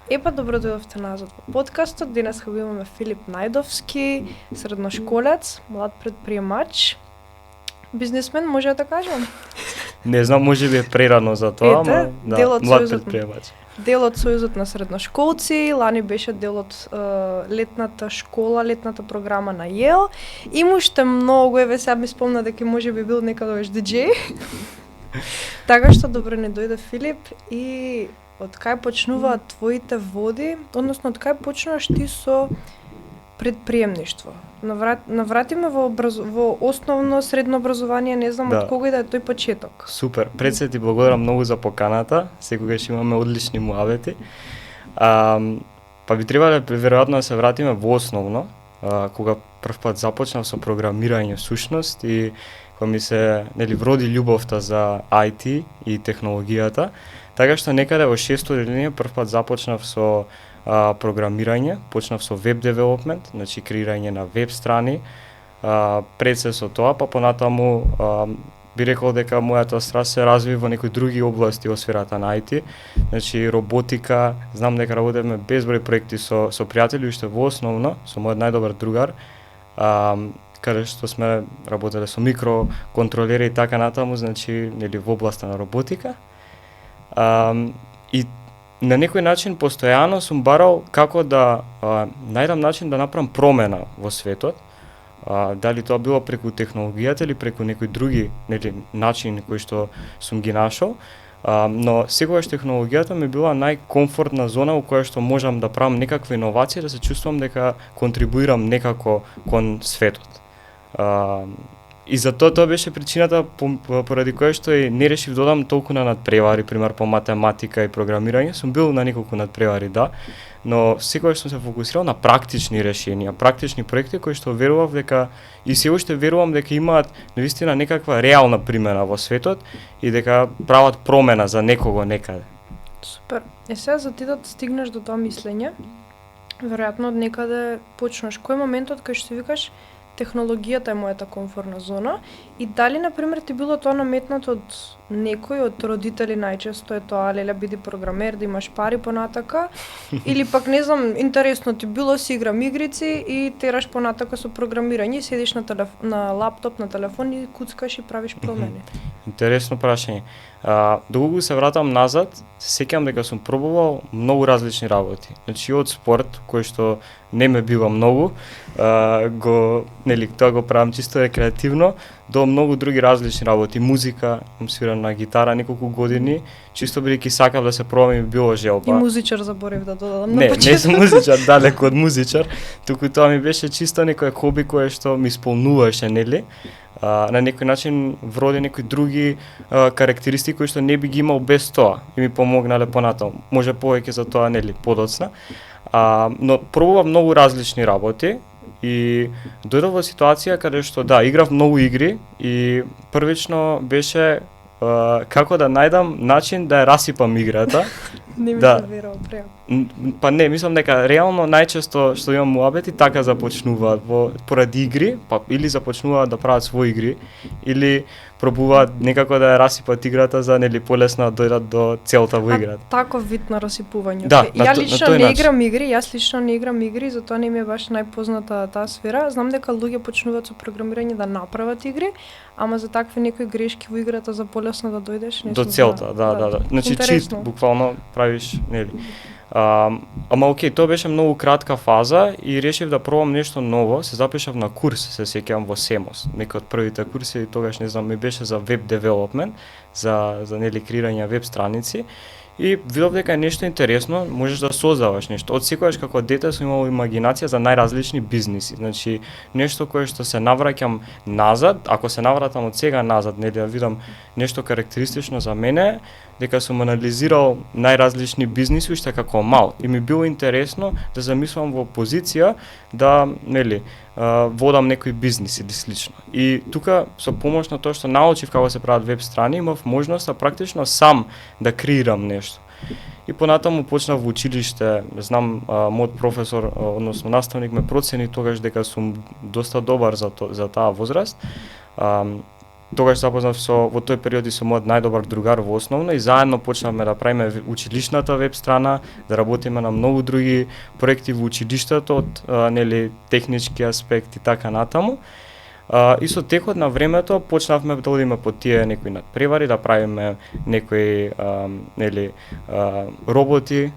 Епа, добро дојдовте назад во подкастот. Денес го имаме Филип Најдовски, средношколец, млад предприемач, бизнисмен, може да кажам. Не знам, може би е прерано за тоа, Ете, ама дел да, од млад Сојузот- предприемач. Дел од Сојузот на средношколци, лани беше дел од летната школа, летната програма на ЙЕЛ. Има уште многу, еве сега ми спомна дека може би бил некадаш диџеј. Така што добро не дојде Филип и од кај почнуваат твоите води, односно од кај почнуваш ти со предприемништво? Навратиме во основно средно образование, не знам Да. од кога и да е тој почеток. Супер. Пред се ти благодарам многу за поканата. Секогаш имаме одлични муабети. Па би требале веројатно да се вратиме во основно, кога првпат започнав со програмирање всушност и кога ми се вроди љубовта за IT и технологијата, така што некаде во 6-то одделение првпат започнав со програмирање, почнав со веб девелопмент, значи креирање на веб страни, пред се со тоа, па понатаму би рекол дека мојата страст се разви во некои други области во сферата на IT, значи роботика, знам дека работевме безброј проекти со пријатели, уште во основно, со мојот најдобар другар, каде што сме работеле со микроконтролери и така натаму, значи во областа на роботика. И на некој начин постојано сум барал како да најдам начин да направам промена во светот. Дали тоа било преку технологијата или преку некои други начини кои што сум ги нашол, но секогаш технологијата ми била најкомфортна зона во која што можам да правам некаква иновација, да се чувствувам дека контрибуирам некако кон светот. И за тоа беше причината поради која што и не решив да одам толку на надпревари, пример по математика и програмирање, сум бил на неколку надпревари, да, но секогаш сум се фокусирал на практични решенија, практични проекти кои што верував дека и се уште верувам дека имаат навистина некаква реална примена во светот и дека прават промена за некого некаде. Супер. Сега за ти да стигнеш до тоа мислење, веројатно од некаде почнеш. Кој е моментот кај што викаш технологијата е мојата комфортна зона и дали, например, ти било тоа наметнато од некој од родители, најчесто е тоа, леле, биди програмер, да имаш пари понатака, или пак, не знам, интересно ти било, си играм игрици и тераш понатака со програмирање, седиш на лаптоп, на телефон и куцкаш и правиш промени. Интересно прашање. Доколку се вратам назад, се сеќавам дека сум пробувал многу различни работи. Значи од спорт, кој што не ме бива многу, тоа го правам чисто рекреативно, до многу други различни работи, музика, свирам на гитара неколку години, чисто бидејќи сакав да се пробам и било желба. И музичар заборев да додадам на Не, почеток. не сум музичар, далеку од музичар, туку тоа ми беше чисто некој хоби кое што ми исполнуваше, нели? На некој начин вроди некои други карактеристики кои што не би ги имал без тоа и ми помогнале понатаму. Може повеќе за тоа, нели, подоцна. Но пробував многу различни работи и дојдов во ситуација каде што да, играв многу игри и првично беше како да најдам начин да ја расипам играта. Не ми Да. се верува преа. Па не, мислам дека реално најчесто што имам муабети така започнуваат поради игри, па или започнуваат да прават своји игри, или пробуваат некако да ја расипат играта за нели полесно да дојдат до целта во играта. Таков вид на расипување. Да, Океј, на ја на лично тој не начин. играм игри, затоа не ми е баш најпозната таа сфера. Знам дека луѓе почнуваат со програмирање да направат игри, ама за такви некои грешки во играта за полесно да дојдеш, не До сум целта, знала. да. Значи чит, Интересно. буквално правиш, нели. Ама окей, тоа беше многу кратка фаза и решив да пробам нешто ново, се запишав на курс, се сеќавам во Семос, некој од првите курси, тогаш не знам, ми беше за веб девелопмент, за нели креирање веб страници. И видов дека е нешто интересно, можеш да создаваш нешто. Од секогаш како дете сум имал имагинација за најразлични бизниси. Значи, нешто кое што се навраќам назад, ако се навратам од сега назад, нели да видам нешто карактеристично за мене, дека сум анализирал најразлични бизниси уште како мал. И ми било интересно да замислам во позиција да, нели, водам некој бизнис или слично. И тука со помош на тоа што научив како се прават веб страни, имав можноста практично сам да креирам нешто. И понатаму почнав во училиште, знам, мојот професор, односно наставник ме процени тогаш дека сум доста добар за таа возраст. тогаш запознав во тој период и со мојот најдобар другар во основно и заедно почнавме да правиме училишната веб страна, да работиме на многу други проекти во училиштето од нели технички аспект и така натаму. И со текот на времето почнавме да одиме по тие некои надпревари, да правиме некои нели роботи,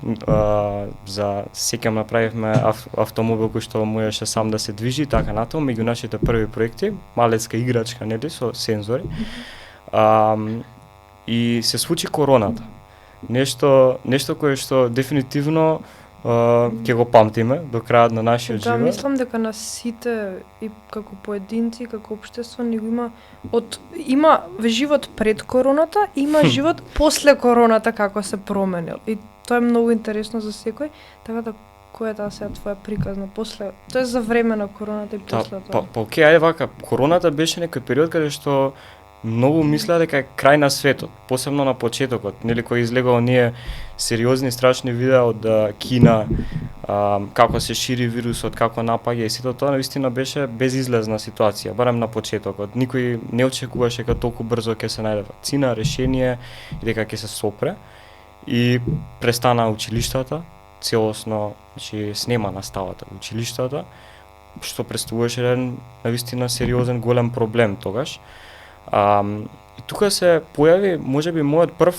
за сеќавам направивме автомобил кој што можеше сам да се движи и така натаму, меѓу нашите први проекти, малецка играчка нели со сензори. И се случи короната. Нешто кое што дефинитивно ќе го памтиме до крајот на нашиот живот. Да, мислам дека на сите и како поединци, како општество ни го има живот пред короната, има живот после короната како се променил. И тоа е многу интересно за секој, така да која е таа сега твоја приказна после, тоа е за време на короната и после тоа. Окей, ајде вака, короната беше некој период каде што многу мислеа дека е крај на светот, посебно на почетокот, нели кој излегува оние сериозни страшни видеа од Кина, како се шири вирусот, како напаѓа и сето тоа навистина беше безизлезна ситуација, барем на почетокот. Никој не очекуваше дека толку брзо ќе се најде вакцина, решение и дека ќе се сопре. И престана училиштата, целосно, значи снема наставата во училиштата, што представуваше еден навистина сериозен голем проблем тогаш. И тука се појави можеби мојот прв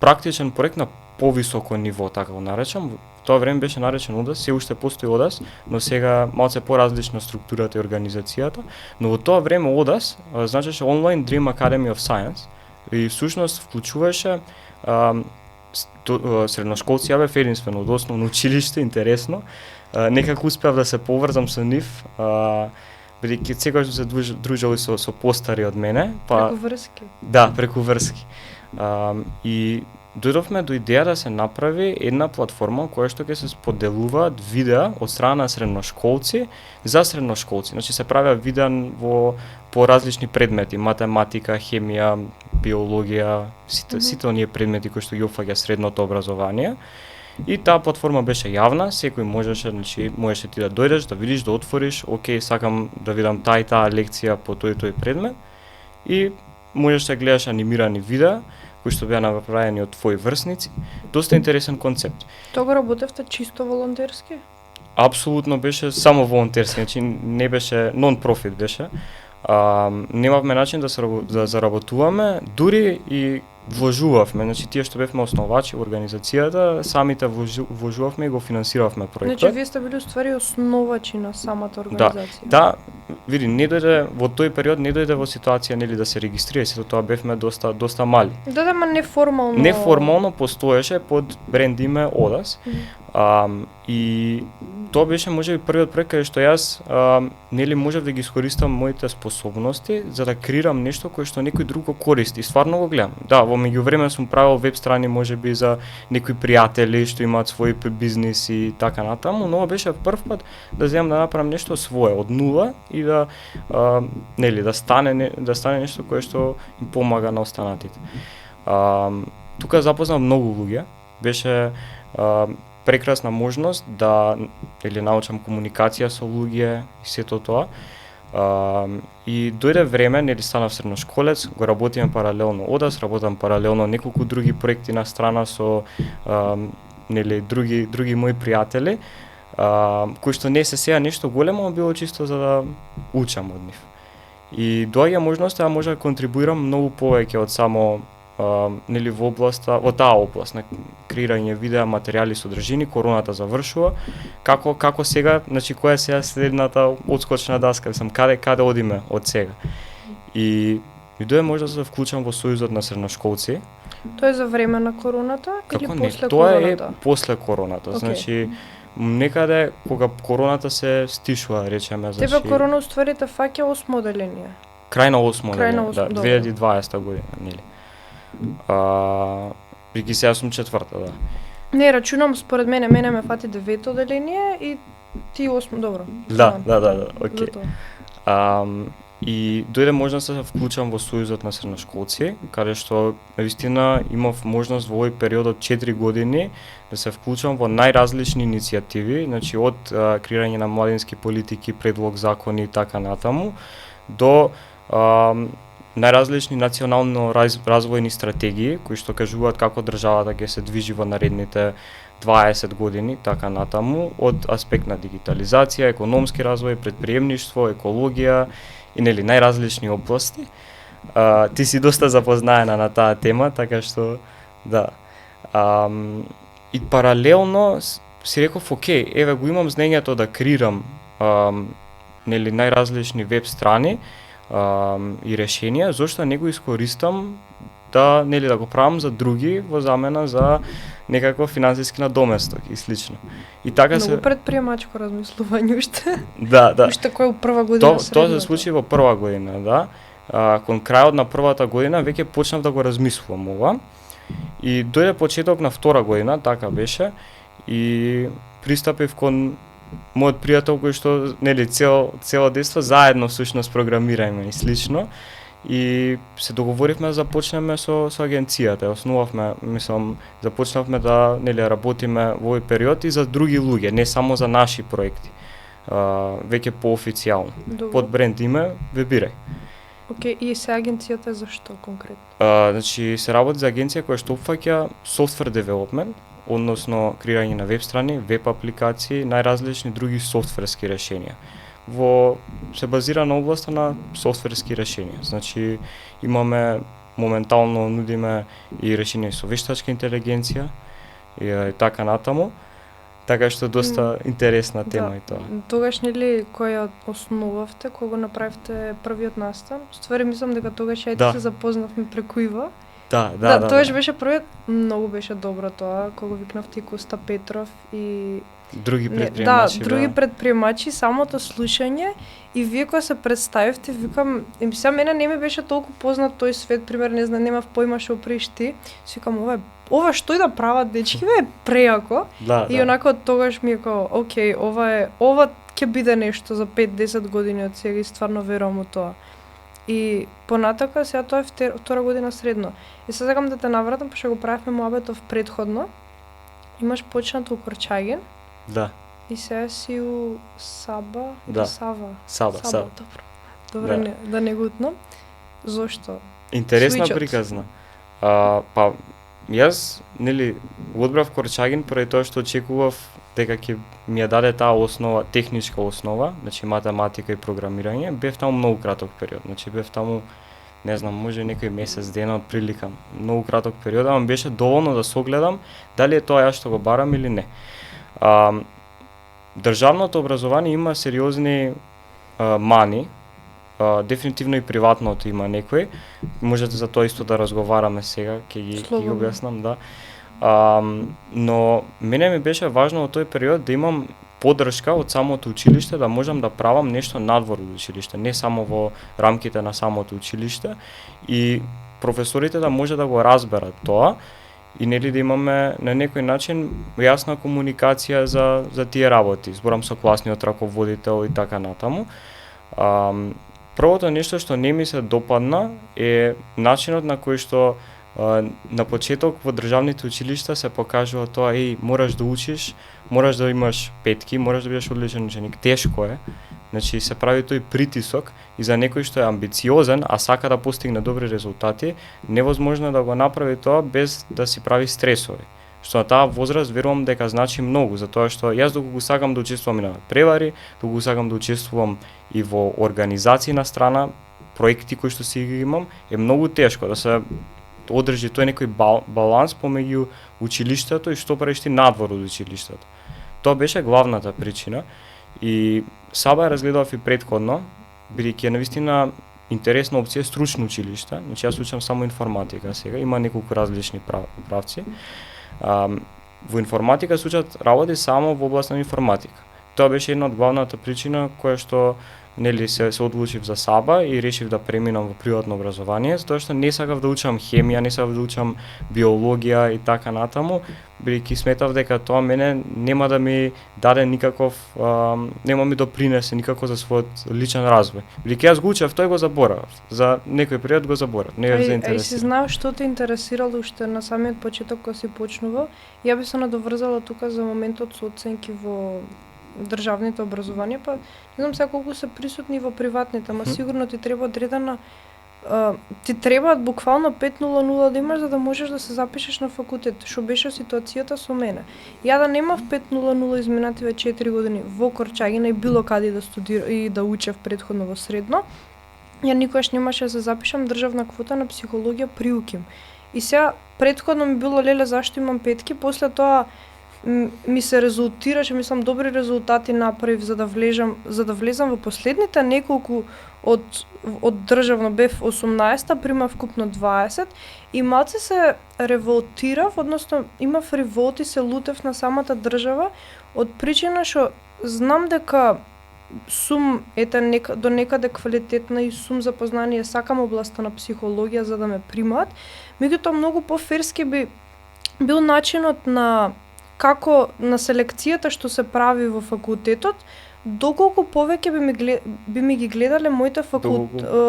практичен проект на повисоко ниво, така го наречам. Тоа време беше наречен ОДАС, се уште постои ОДАС, но сега малце поразлична структурата и организацијата. Но во тоа време ОДАС значеше Online Dream Academy of Science и всушност вклучуваше средношколци, ја бев единствено од основно училиште, интересно. Некако успеав да се поврзам со нив, бидејќи секогаш се дружели со постари од мене, преку врски. Да, преку врски. И дојдовме до идеја да се направи една платформа која што ќе се споделуваат видеа од страна на средношколци за средношколци. Значи се правеа видеа по различни предмети, математика, хемија, биологија, сите оние предмети кои што ги опфаќа средното образование. И таа платформа беше јавна, секој можеше ти да дојдеш, да видиш, да отвориш, окей, сакам да видам таа и таа лекција по тој предмет. И можеш да гледаш анимирани видеа кои што беа направени од твои врсници. Доста интересен концепт. Тога работевте чисто волонтерски? Апсолутно беше само волонтерски, значи не беше нон-профит беше. Немавме начин да заработуваме, дури и вложувавме, значи тие што бевме основачи во организацијата, самите вложувавме и го финансиравме проектот. Значи вие сте били уствари основачи на самата организација. Да, види, не дојде во тој период не дојде во ситуација нели да се регистрира, сето тоа бевме доста мали. Да, ма неформално. Неформално постоеше под бренд име ОДАС. И тоа беше можеби првиот проект каде што јас нели можев да ги искористам моите способности за да креирам нешто кое што некој друг го користи. Стварно го гледам. Да, во меѓувреме сум правил веб страни можеби за некои пријатели што имаат свој бизнис и така натаму, но беше прв пат да земам да направам нешто свое од нула и да нели да стане нешто кое што им помага на останатите. Тука запознав многу луѓе. Беше прекрасна можност да научам комуникација со луѓе и сето тоа. И дојде време, нели станав средношколец, го работиме паралелно ОДАС, работам паралелно неколку други проекти на страна со нели други мои пријатели, кои што не се сега нешто големо, било чисто за да учам од нив. И доаѓа можноста да може да контрибуирам многу повеќе од само нели во таа област на креирање видеа, материјали, содржини. Короната завршува. Како сега, значи која е сега следната одскочна даска, каде одиме од сега. И ми дојде може да се вклучам во сојузот на средношколци. Тоа е за време на короната или после тоа короната? Тоа е после короната. Okay. Значи некаде кога короната се стишува, речеме, значи. Тебе корона уствари те фаќа 8 оделение. Крај на 8 оделение, да, 2020 година, нели. Преки сега сум четврта, да. Не, рачунам според мене ме фати 9 оделение и ти 8, добро. Да, окей. И дојде можност да се вклучам во сојузот на средношколци, каде што навистина имав можност во овој период од 4 години да се вклучам во најразлични иницијативи, значи од креирање на младински политики, предлог закони и така натаму, до најразлични национално развојни стратегии кои што кажуваат како државата ќе се движи во наредните 20 години, така натаму, од аспект на дигитализација, економски развој, предприемништво, екологија и нели најразлични области. Ти си доста запознаена на таа тема, така што да. И паралелно си реков, окей, еве го имам знаењето да креирам нели најразлични веб страни и решенија, зошто не го искористам да нели да го правам за други во замена за некаков финансиски надоместок и слично. И така Многу предприемачко размислување уште. Да. Уште кој е прва година Тоа се случи во прва година, да. Кон крајот на првата година веќе почнав да го размислувам ова. И дојде почеток на втора година, така беше, и пристапив кон мојот пријател кој што нели цело детство заедно всушност програмирање и слично. И се договоривме да започнеме со агенцијата, основавме, започнавме да нели работиме во овој период и за други луѓе, не само за наши проекти. Веќе поофицијално. Под бренд име Вебирај. Океј, и се агенцијата е за што конкретно? Значи се работи за агенција која што опфаќа software development, односно креирање на веб страни, веб апликации, најразлични други софтверски решенија. Се базира на областа на софтверски решенија. Значи имаме моментално нудиме и решенија со вештачка интелигенција и така натаму. Така што доста интересна тема и тоа. Тогаш нели кој ја основавте, кога го направивте првиот настан? Ствари мислам дека тогаш ја се запознавме преку Ива. Да. Тогаш беше првиот, многу беше добро тоа, кога викнавте Коста Петров и други предприемачи. Други предприемачи, самото слушање и вие кога се представивте, викам, сега мене не ми беше толку познат тој свет, пример, не знам, немав појма што приш ти. Си викам, ова што и да прават дечки, е преако. И онако од тогаш ми е као, окей, ова ќе биде нешто за 5-10 години од сега и стварно верувам во тоа. И понатака, сега тоа е втора година средно. И сега сакам да те навратам, пошто го правевме муабетов предходно. Имаш почнато у Корчагин. Да. И сега си у Саба или Сава? Саба. Добро, да не го утнам. Зошто? Интересна приказна. Па, јас, нели, одбрав Корчагин поради тоа што очекував дека ќе ми ја даде таа основа, техничка основа, значи математика и програмирање. Бев таму многу краток период, значи бев таму, не знам, може некој месец дена отприлика. Многу краток период, ама беше доволно да согледам дали е тоа ја што го барам или не. Државното образование има сериозни мани, дефинитивно и приватното има некои. Можете за тоа исто да разговараме сега, ќе ги објаснам, да. Но мене ми беше важно во тој период да имам поддршка од самото училиште, да можам да правам нешто надвор од училиште, не само во рамките на самото училиште, и професорите да може да го разберат тоа и нели да имаме на некој начин јасна комуникација за тие работи. Зборам со класниот раководител и така натаму. Првото нешто што не ми се допадна е начинот на кој што на почеток во државните училишта се покажува тоа, мораш да учиш, мораш да имаш петки, мораш да бидеш одличен ученик. Тешко е. Значи се прави тој притисок и за некој што е амбициозен, а сака да постигне добри резултати, невозможно да го направи тоа без да си прави стресови. Што на таа возраст верувам дека значи многу, затоа што јас доколку сакам да учествувам и на превари, доколку сакам да учествувам и во организации на страна, проекти кои што си ги имам, е многу тешко да се одржи тој некој баланс помеѓу училиштето и што правиш ти надвор од училиштето. Тоа беше главната причина и Саба ја разгледав и претходно, бидејќи е навистина интересна опција стручно училиште. Значи јас учам само информатика сега, има неколку различни правци. Во информатика се учат работи само во област на информатика. Тоа беше една од главната причина која што нели се одлучив за Саба и решив да преминам во приватно образование, затоа што не сакав да учам хемија, не сакав да учам биологија и така натаму, бидејќи сметав дека тоа мене нема да ми даде никаков, нема ми допринесе никако за својот личен развој. Бидејќи јас го учев, тој го заборавав. За некој период го заборавав. Не е заинтересиран. Си знаеш што те интересирало уште на самиот почеток кога си почнувал? Ја би се надоврзала тука за моментот со оценки во државните образование, па не знам сега колку се присутни во приватните, ама сигурно ти треба одредена ти требаат буквално 5.00 да имаш за да можеш да се запишеш на факултет, што беше ситуацијата со мене. Ја да немав 5.00 изминативе 4 години во Корчагина и било каде да студирам и да учев претходно во средно, ја никогаш немаше да се запишам државна квота на психологија при УКИМ. И сега претходно ми било леле зашто имам петки, после тоа ми се резултираше, мислам, добри резултати направив за да влезам во последните неколку од државно бев 18-та, примав вкупно 20 и малце се револтирав, односно имав револт и се лутев на самата држава од причина што знам дека сум до некаде квалитетна и сум запознание, сакам областа на психологија за да ме примаат, меѓутоа многу поферски би бил начинот на како на селекцијата што се прави во факултетот, доколку повеќе би ми ги гледале моите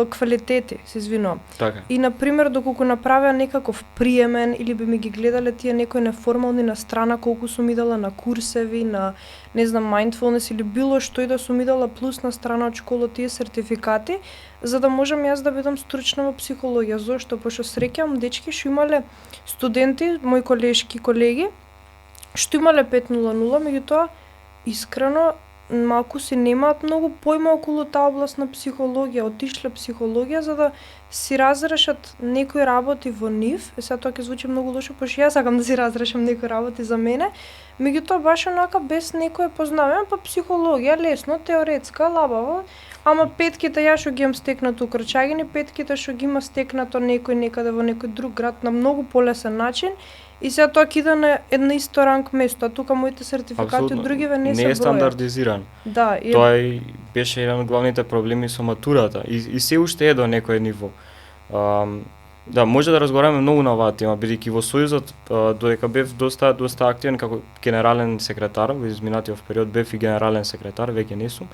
квалитети, се извинувам. Така. И на пример доколку направеа некаков приемен или би ми ги гледале тие некои неформални на страна колку сум идала на курсеви, на не знам mindfulness или било што и да сум идала плюс на страна од школа тие сертификати, за да можам јас да бидам стручна во психологија. Зошто? Пошто среќавам дечки што имале студенти, мои колешки, колеги, што имале 5.00, меѓутоа искрено малку си немаат многу појма околу таа област на психологија, отишле психологија за да си разрешат некои работи во нив. Сега тоа ќе звучи многу лошо, пошто јас сакам да си разрешам некои работи за мене, меѓутоа баш онака без некое познавање, па психологија лесно, теоретска, лабаво, ама петките јас што ги имам стекнато у Крчагини, петките што ги има стекнато некој некаде во некој друг град на многу полесен начин. И сега тоа кида на една исто ранг место, а тука моите сертификати од другиве не се бројат. Не е стандардизиран. Да, Тоа беше еден од главните проблеми со матурата и се уште е до некој ниво. Да, може да разговараме многу на оваа тема, бидејќи во Сојузот додека бев доста активен како генерален секретар, во изминатиот период бев и генерален секретар, веќе не сум.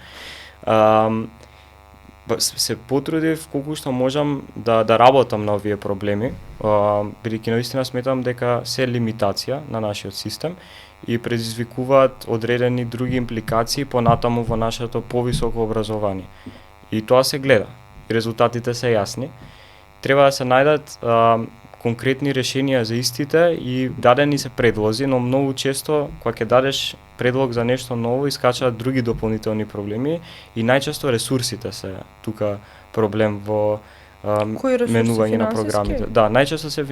Се потрудив колку што можам да работам на овие проблеми, бидејќи наистина сметам дека се лимитација на нашиот систем и предизвикуваат одредени други импликации понатаму во нашето повисоко образование. И тоа се гледа. И резултатите се јасни. Треба да се најдат конкретни решенија за истите и дадени се предлози, но многу често кога ќе дадеш предлог за нешто ново искачаат други дополнителни проблеми и најчесто ресурсите се тука проблем во менување на програмите. Да, најчесто се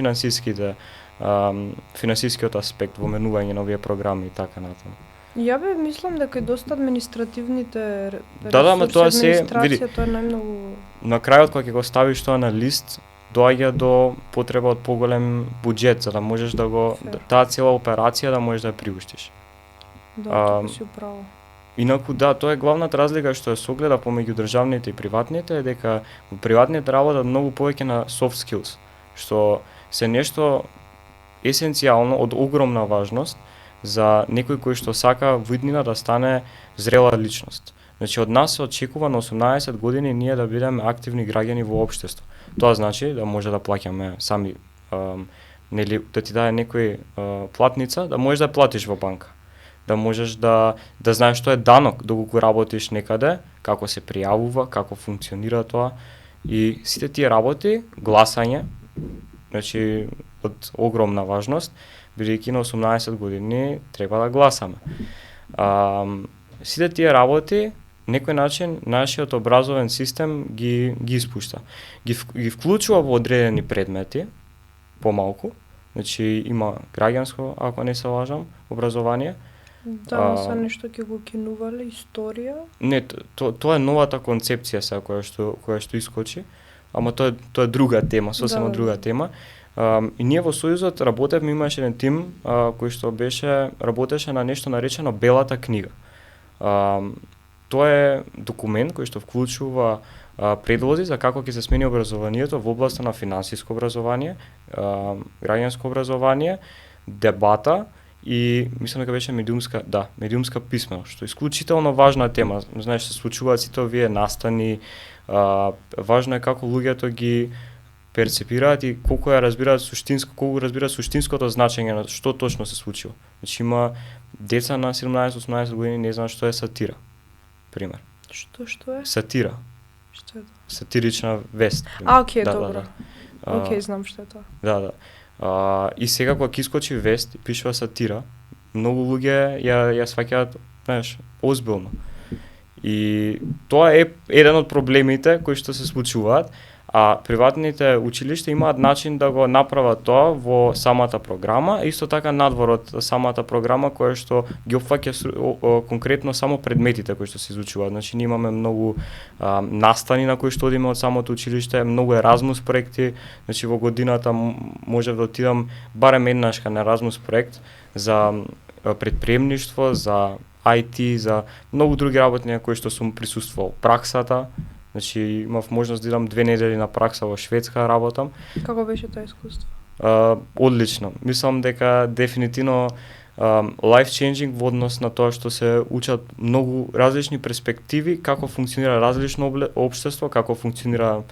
финансискиот аспект во менување на овие програми и така натаму. Ја бе мислам дека и доста административните ама тоа се види. Тоа е најмногу. На крајот кога ќе го ставиш тоа на лист, доаѓа до потреба од поголем буџет за да можеш да го таа цела операција да можеш да ја приуштиш. Да, си управо. Инаку да, тоа е главната разлика што се огледа помеѓу државните и приватните е дека во приватните работат многу повеќе на soft skills, што се нешто есенцијално од огромна важност за некој кој што сака во иднина да стане зрела личност. Значи од нас се очекува на 18 години ние да бидеме активни граѓани во општество. Тоа значи да може да плаќаме сами нели да ти даде некој платница, да можеш да платиш во банка. Да можеш да знаеш што е данок доколку работиш некаде, како се пријавува, како функционира тоа и сите тие работи, гласање, значи од огромна важност, бидејќи на 18 години треба да гласаме. Сите тие работи некој начин нашиот образовен систем ги испушта. Ги вклучува во одредени предмети помалку, значи има граѓанско, ако не се лажам, образование. Да, се нешто ќе го кинувале, историја? Не, тоа е новата концепција сега која што искочи, ама тоа е друга тема, сосема друга тема. И ние во Сојузот работевме, имаше еден тим кој што работеше на нешто наречено Белата книга. Тоа е документ кој што вклучува предлози за како ќе се смени образованието во областа на финансиско образование, граѓанско образование, дебата и мислам дека беше медиумска писменост, што е исклучително важна тема. Знаеш, се случуваат сите овие настани, важно е како луѓето ги перцепираат и колку разбираат суштинското значење на што точно се случило. Значи има деца на 17-18 години не знаат што е сатира. Пример. Што е? Сатира. Што е тоа? сатирична вест. Окей, Да, добро. да, да. Окей, знам што е тоа. Да, да. И сега кога ќе искочи вест и пишува сатира, многу луѓе ја сваќаат, знаеш, озбилно. И тоа е еден од проблемите кои што се случуваат, а приватните училишта имаат начин да го направат тоа во самата програма, исто така надвор од самата програма која што ги опфаќа конкретно само предметите кои што се изучуваат. Значи ние имаме многу настани на кои што одиме од самото училиште, многу Еразмус проекти, значи во годината можев да отидам барем еднаш кај Еразмус проект за предприемништво, за IT, за многу други работи на кои што сум присуствувал. Праксата, значи имав можност да идам 2 недели на пракса во Шведска работам. Како беше тоа искуство? Одлично. Мислам дека дефинитивно life changing во однос на тоа што се учат многу различни перспективи, како функционира различно општество, како функционира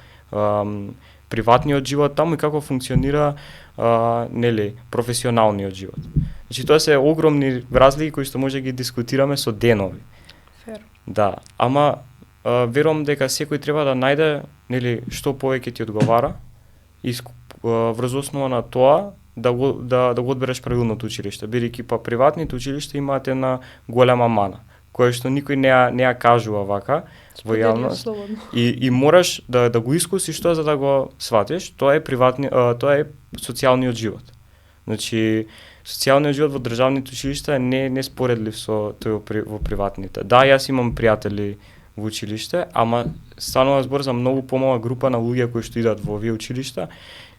приватниот живот таму и како функционира професионалниот живот. Значи тоа се огромни разлики кои што може да ги дискутираме со денови. Фер. Да, ама верувам дека секој треба да најде што повеќе ти одговара и врз основа на тоа да го одбереш правилното училиште, бидејќи па приватните училишта имаат една голема мана, која што никој не ја кажува вака во јавност. И мораш да го искусиш тоа за да го сватиш, тоа е социјалниот живот. Значи социјалниот живот во државните училишта е не споредлив со тој во приватните. Да, јас имам пријатели во училиште, ама станува збор за многу помала група на луѓе кои што идат во овие училишта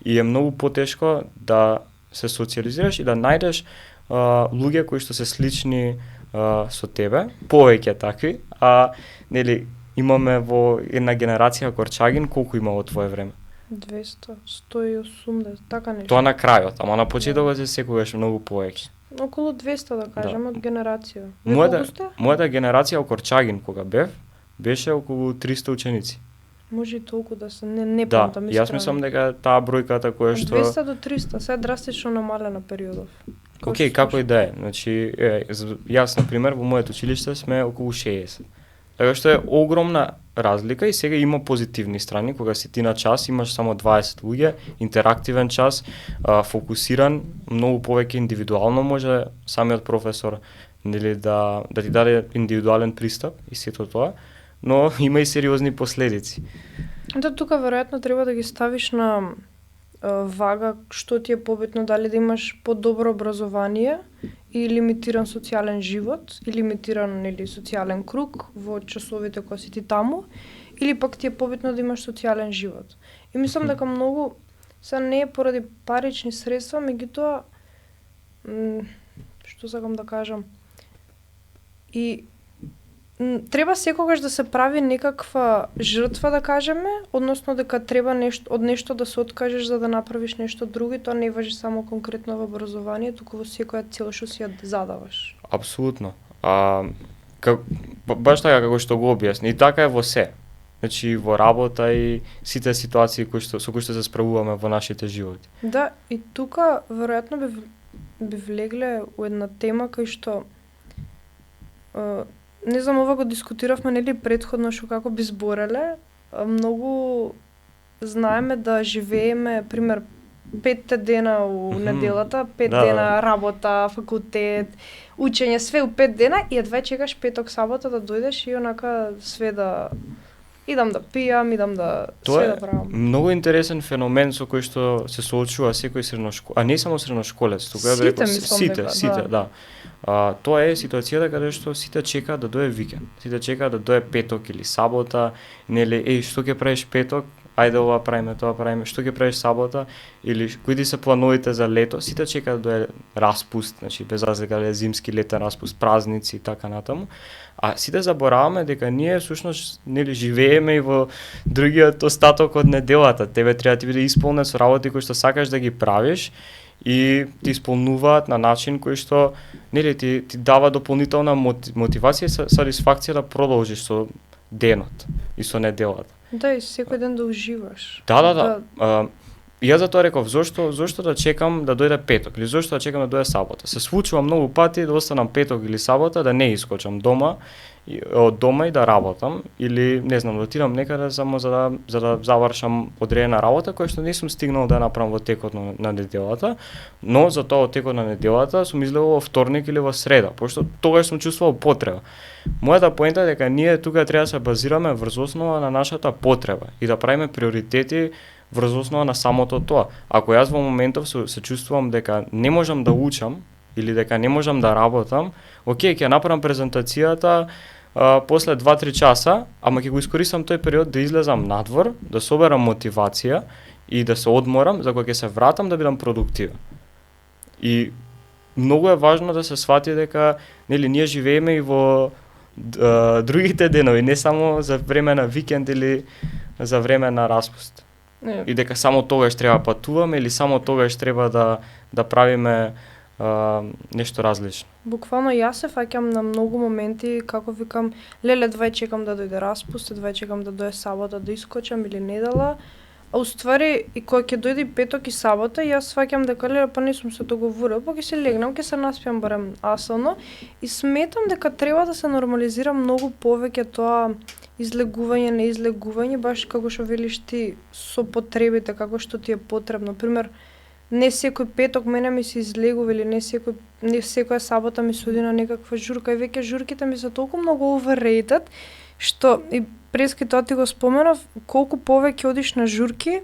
и е многу потешко да се социјализираш и да најдеш луѓе кои што се слични со тебе, повеќе такви, имаме во една генерација Корчагин, колку има во твое време? 200, 180, така нешто. Тоа на крајот, ама на почетокот се секогаш многу повеќе. Околу 200 да кажем од генерација. Мојата генерација во Корчагин кога бев, беше околу 300 ученици. Може и толку да се не памтам. Да, јас мислам дека таа бројката која што 200 до 300, се драстично намалена периодов. Океј, како и да е. Значи, јас на пример во моето училиште сме околу 60. Така што е огромна разлика и сега има позитивни страни, кога си ти на час имаш само 20 луѓе, интерактивен час, фокусиран, многу повеќе индивидуално може самиот професор да ти даде индивидуален пристап и сето тоа, но има и сериозни последици. Да, тука веројатно треба да ги ставиш на вага што ти е побитно, дали да имаш подобро образование и лимитиран социјален живот, и лимитиран социјален круг во часовите кога си ти таму, или пак ти е побитно да имаш социјален живот. И мислам дека многу се не е поради парични средства, меѓутоа што сакам да кажам, и треба секогаш да се прави некаква жртва, да кажеме, односно дека треба од нешто да се откажеш за да направиш нешто друго, тоа не важи само конкретно во образование, туку во секоја цел што си ја задаваш. Апсолутно. Баш така како што го објасни, и така е во се. Значи во работа и сите ситуации со кои што се справуваме во нашите животи. Да, и тука веројатно би влегле во една тема кај што не знам, ова го дискутиравме претходно што како би збореле. Многу знаеме да живееме, пример, 5 дена у неделата, 5 дена работа, факултет, учење, све у 5 дена и едва чекаш петок, сабота да дојдеш и онака све да идам да пијам, идам да све да правам. Тоа е многу интересен феномен со кој што се соочува секој средношколец, а не само средношколец, тука би рекол сите, да. Тоа е ситуацијата каде што сите чекаат да дое викенд, сите чекаат да дое петок или сабота, што ќе правиш петок, ајде ова правиме, тоа правиме, што ќе правиш сабота, или кои се плановите за лето, сите чекаат да дое распуст, значи без разлика дали е зимски, летен распуст, празници и така натаму, а сите забораваме дека ние всушност живееме и во другиот остаток од неделата, тебе треба да ти биде исполнет со работи кои што сакаш да ги правиш, и ти исполнуваат на начин кој што ти дава дополнителна мотивација и сатисфакција да продолжиш со денот и со неделата. Да, и секој ден да уживаш. Да. Јас затоа реков, зошто да чекам да дојде петок или зошто да чекам да дојде сабота. Се случува многу пати да останам петок или сабота да не искочам од дома и да работам или не знам да отидам некаде само за да завршам одредена работа која што не сум стигнал да ја направам во текот на неделата, но за тоа во текот на неделата сум излегол во вторник или во среда, пошто тогаш сум чувствувал потреба. Мојата поента е дека ние тука треба да се базираме врз основа на нашата потреба и да правиме приоритети врз основа на самото тоа. Ако јас во моментов се чувствувам дека не можам да учам или дека не можам да работам, окей, ќе направам презентацијата после 2-3 часа, ама ќе го искористам тој период да излезам надвор, да соберам мотивација и да се одморам, за кога ќе се вратам да бидам продуктивен. И многу е важно да се свати дека нели ние живееме и во другите денови, не само за време на викенд или за време на распуст. И дека само тогаш треба патуваме или само тогаш треба да правиме нешто различно. Буквално јас се фаќам на многу моменти како викам, леле двај чекам да дојде распуст, двај чекам да дојде сабота да искочам или недела. А уствари и кога ќе дојде петок и сабота, јас сваќам дека леле па не сум се договорил, па ќе се легнам, ќе се наспиам барем асално и сметам дека треба да се нормализира многу повеќе тоа излегување, неизлегување, баш како што велиш ти со потребите, како што ти е потребно. Пример, не секој петок мене ми се излегува или не секоја сабота ми се оди на некаква журка и веќе журките ми се толку многу overrated што и прески тоа ти го споменав, колку повеќе одиш на журки,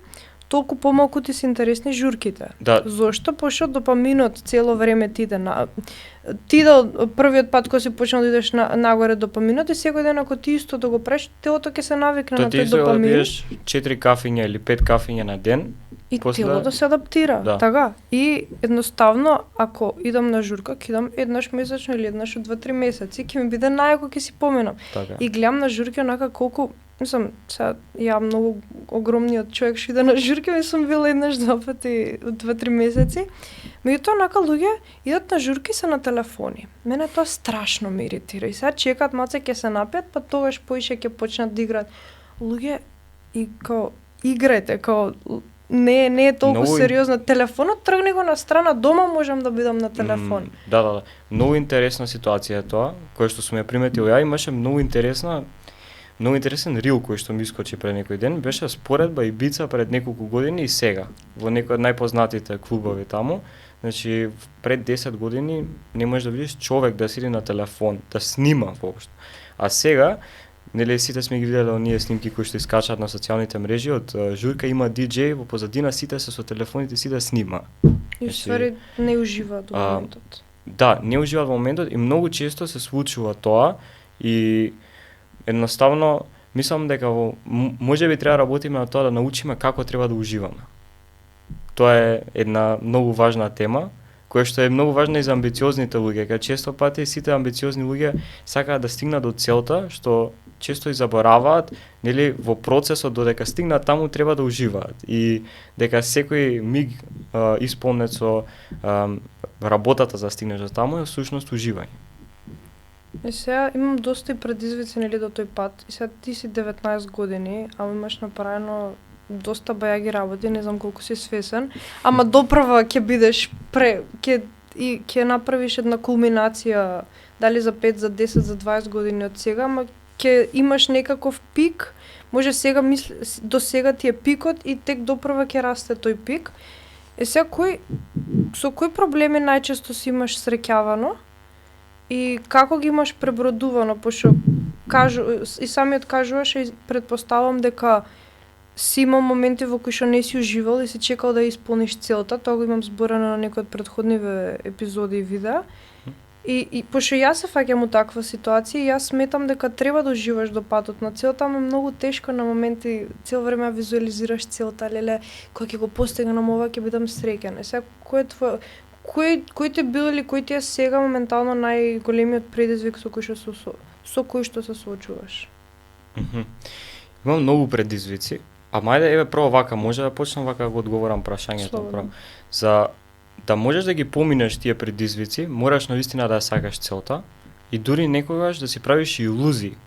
толку помалку ти се интересни журките. Да. Зошто? Пошто допаминот цело време ти иде на првиот пат кога си почнал да идеш нагоре допаминот и секој ден ако ти исто да го правиш, телото ќе се навикне на тој допамин. Да пиеш 4 кафиња или 5 кафиња на ден. И телото се адаптира, да. Така. И едноставно, ако идам на журка, ќе идам еднаш месечно или еднаш од 2-3 месеци, ќе ми биде најако ќе си поминам. Така. И гледам на журки онака колку, мислам, сега ја многу огромниот човек што иде на журки, ми сум била еднаш два пати од 2-3 месеци. Меѓутоа, онака луѓе идат на журки се на телефони. Мене тоа страшно ме иритира. И сега чекат маце ќе се напијат, па тогаш поише ќе почнат да играат. Луѓе, и као, играјте, као, не е толку сериозно. Телефонот тргни го на страна, дома можам да бидам на телефон. Да. Многу интересна ситуација е тоа, која што сум ја приметил ја, имаше многу интересен рил кој што ми искочи пред некој ден, беше споредба Ибица пред неколку години и сега, во некој од најпознатите клубови таму. Значи, пред 10 години не можеш да видиш човек да седи на телефон, да снима воопшто. А сега, нели сите сме ги виделе оние снимки кои што искачаат на социјалните мрежи, од журка има диџеј, во позадина сите се со телефоните си да снима. И ствари не уживаат во моментот. Да, не уживаат во моментот и многу често се случува тоа и едноставно мислам дека можеби треба да работиме на тоа да научиме како треба да уживаме. Тоа е една многу важна тема, која што е многу важна и за амбициозните луѓе, кај често пати сите амбициозни луѓе сакаат да стигнат до целта, што често и забораваат, нели во процесот додека стигнат таму треба да уживаат и дека секој миг исполнет со работата за да стигнеш до таму е всушност уживање. И сега имам доста и предизвици нели до тој пат. И сега ти си 19 години, ама имаш направено доста бајаги работи, не знам колку си свесен, ама допрва ќе бидеш ќе направиш една кулминација дали за 5, за 10, за 20 години од сега, ама ќе имаш некаков пик, може сега до сега ти е пикот и тек допрва ќе расте тој пик. Сега со кои проблеми најчесто си имаш среќавано и како ги имаш пребродувано, пошто и самиот кажуваш и предпоставам дека си имал моменти во кои што не си уживал и си чекал да исполниш целта, тоа го имам зборено на некои од претходниве епизоди и видеа. И пошто јас се фаќам у таква ситуација, јас сметам дека треба да уживаш до патот на целта, ама многу тешко на моменти цел време визуализираш целта, леле, кога ќе го постигнам ова ќе бидам среќен. Сега кој ти бил или кој ти е сега моментално најголемиот предизвик со кој што се соочуваш? Имам многу предизвици. Ама ајде, еве прво вака, може да почнам вака да го одговорам прашањето прво. За да можеш да ги поминеш тие предизвици, мораш навистина да ја сакаш целта и дури некогаш да си правиш илузии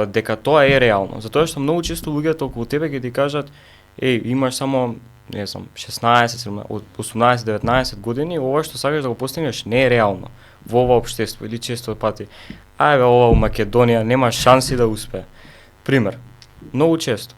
дека тоа е реално. Затоа што многу често луѓето околу тебе ќе ти кажат: "Еј, имаш само не знам, 16, од 18-19 години, ова што сакаш да го постигнеш не е реално во ова општество или често пати ајде ова у Македонија нема шанси да успее. Пример, многу често.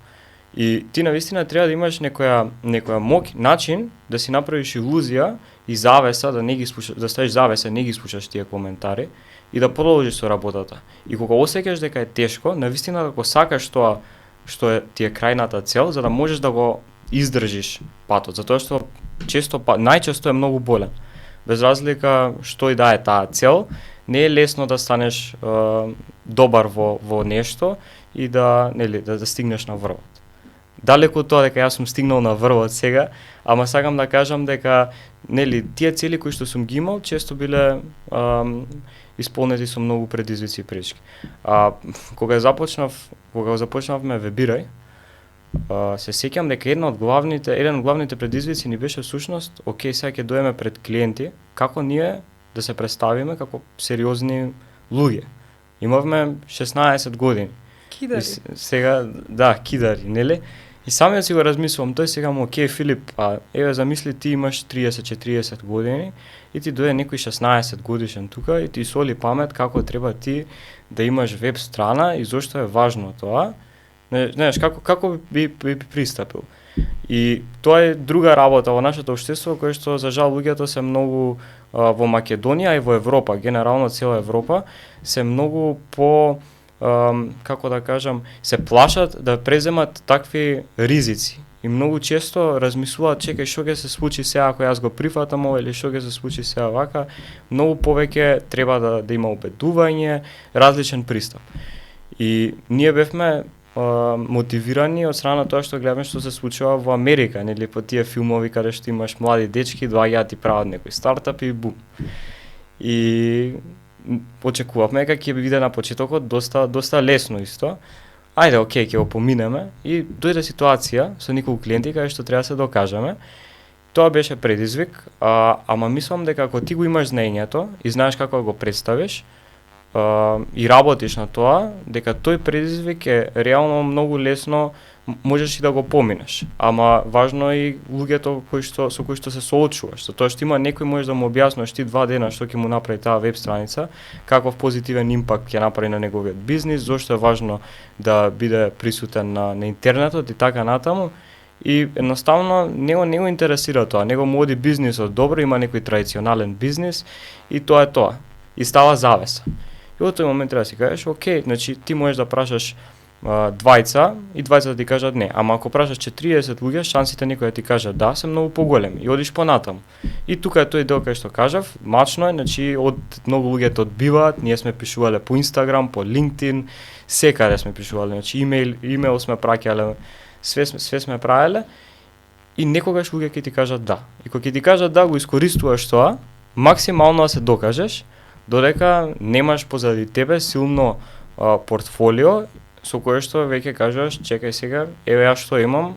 И ти навистина треба да имаш некоја моќ, начин да си направиш илузија и завеса да не ги слушаш, да ставиш завеса, не ги слушаш тие коментари и да продолжиш со работата. И кога осеќаш дека е тешко, навистина да го сакаш тоа што е ти е крајната цел, за да можеш да го издржиш патот, затоа што најчесто е многу болен. Без разлика што и да е таа цел, не е лесно да станеш добар во нешто и да стигнеш на врвот. Далеку од тоа дека јас сум стигнал на врвот сега, ама сакам да кажам дека тие цели кои што сум ги имал често биле исполнети со многу предизвици и пречки. Кога започнавме Вебирај, се сеќам дека еден од главните предизвици ни беше всушност, сега ќе дојдеме пред клиенти, како ние да се представиме како сериозни луѓе. Имавме 16 години. Кидари. Сега, кидари, нели? И самиот си го размислувам, тој сега му, Филип, еве замисли ти имаш 30-40 години и ти дојде некој 16 годишен тука и ти соли памет како треба ти да имаш веб страна и зошто е важно тоа. Знаеш, како би пристапил. И тоа е друга работа во нашето општество, кој што за жал луѓето се многу во Македонија и во Европа, генерално цела Европа, се многу како да кажам, се плашат да преземат такви ризици. И многу често размислуваат, чекај, што ќе се случи сега ако јас го прифатам ова или што ќе се случи сега вака. Многу повеќе треба да има убедување, различен пристап. И ние бевме мотивирани од страна на тоа што гледаме што се случува во Америка, нели по тие филмови каде што имаш млади дечки, доаѓаат и прават некои стартапи и бум. И очекувавме дека ќе биде на почетокот доста лесно исто. Ајде, ќе го поминеме и дојде ситуација со некои клиенти каде што треба да се докажеме. Тоа беше предизвик, ама мислам дека ако ти го имаш знаењето и знаеш како да го представиш, и работиш на тоа, дека тој предизвик е реално многу лесно можеш и да го поминеш. Ама важно е и луѓето со кои што се соочуваш, затоа што има некој можеш да му објасниш ти 2 дена што ќе му направи таа веб страница, каков позитивен импакт ќе направи на неговиот бизнис, зошто е важно да биде присутен на интернетот и така натаму. И едноставно него не го интересира тоа, него му оди бизнисот добро, има некој традиционален бизнис и тоа е тоа. И става завеса. И во тој момент треба да си кажеш, значи ти можеш да прашаш двајца и двајца да ти кажат не, ама ако прашаш 40 луѓе, шансите некој да ти каже да се многу поголеми и одиш понатаму. И тука е тој дел кај што кажав, мачно е, значи од многу луѓето одбиваат, ние сме пишувале по Инстаграм, по LinkedIn, секаде сме пишувале, значи имейл сме праќале, све сме правеле и некогаш луѓе ќе ти кажат да. И кога ќе ти кажат да, го искористуваш тоа, максимално да се докажеш, додека немаш позади тебе силно портфолио со кое што веќе кажеш, чекај сега, еве ја што имам,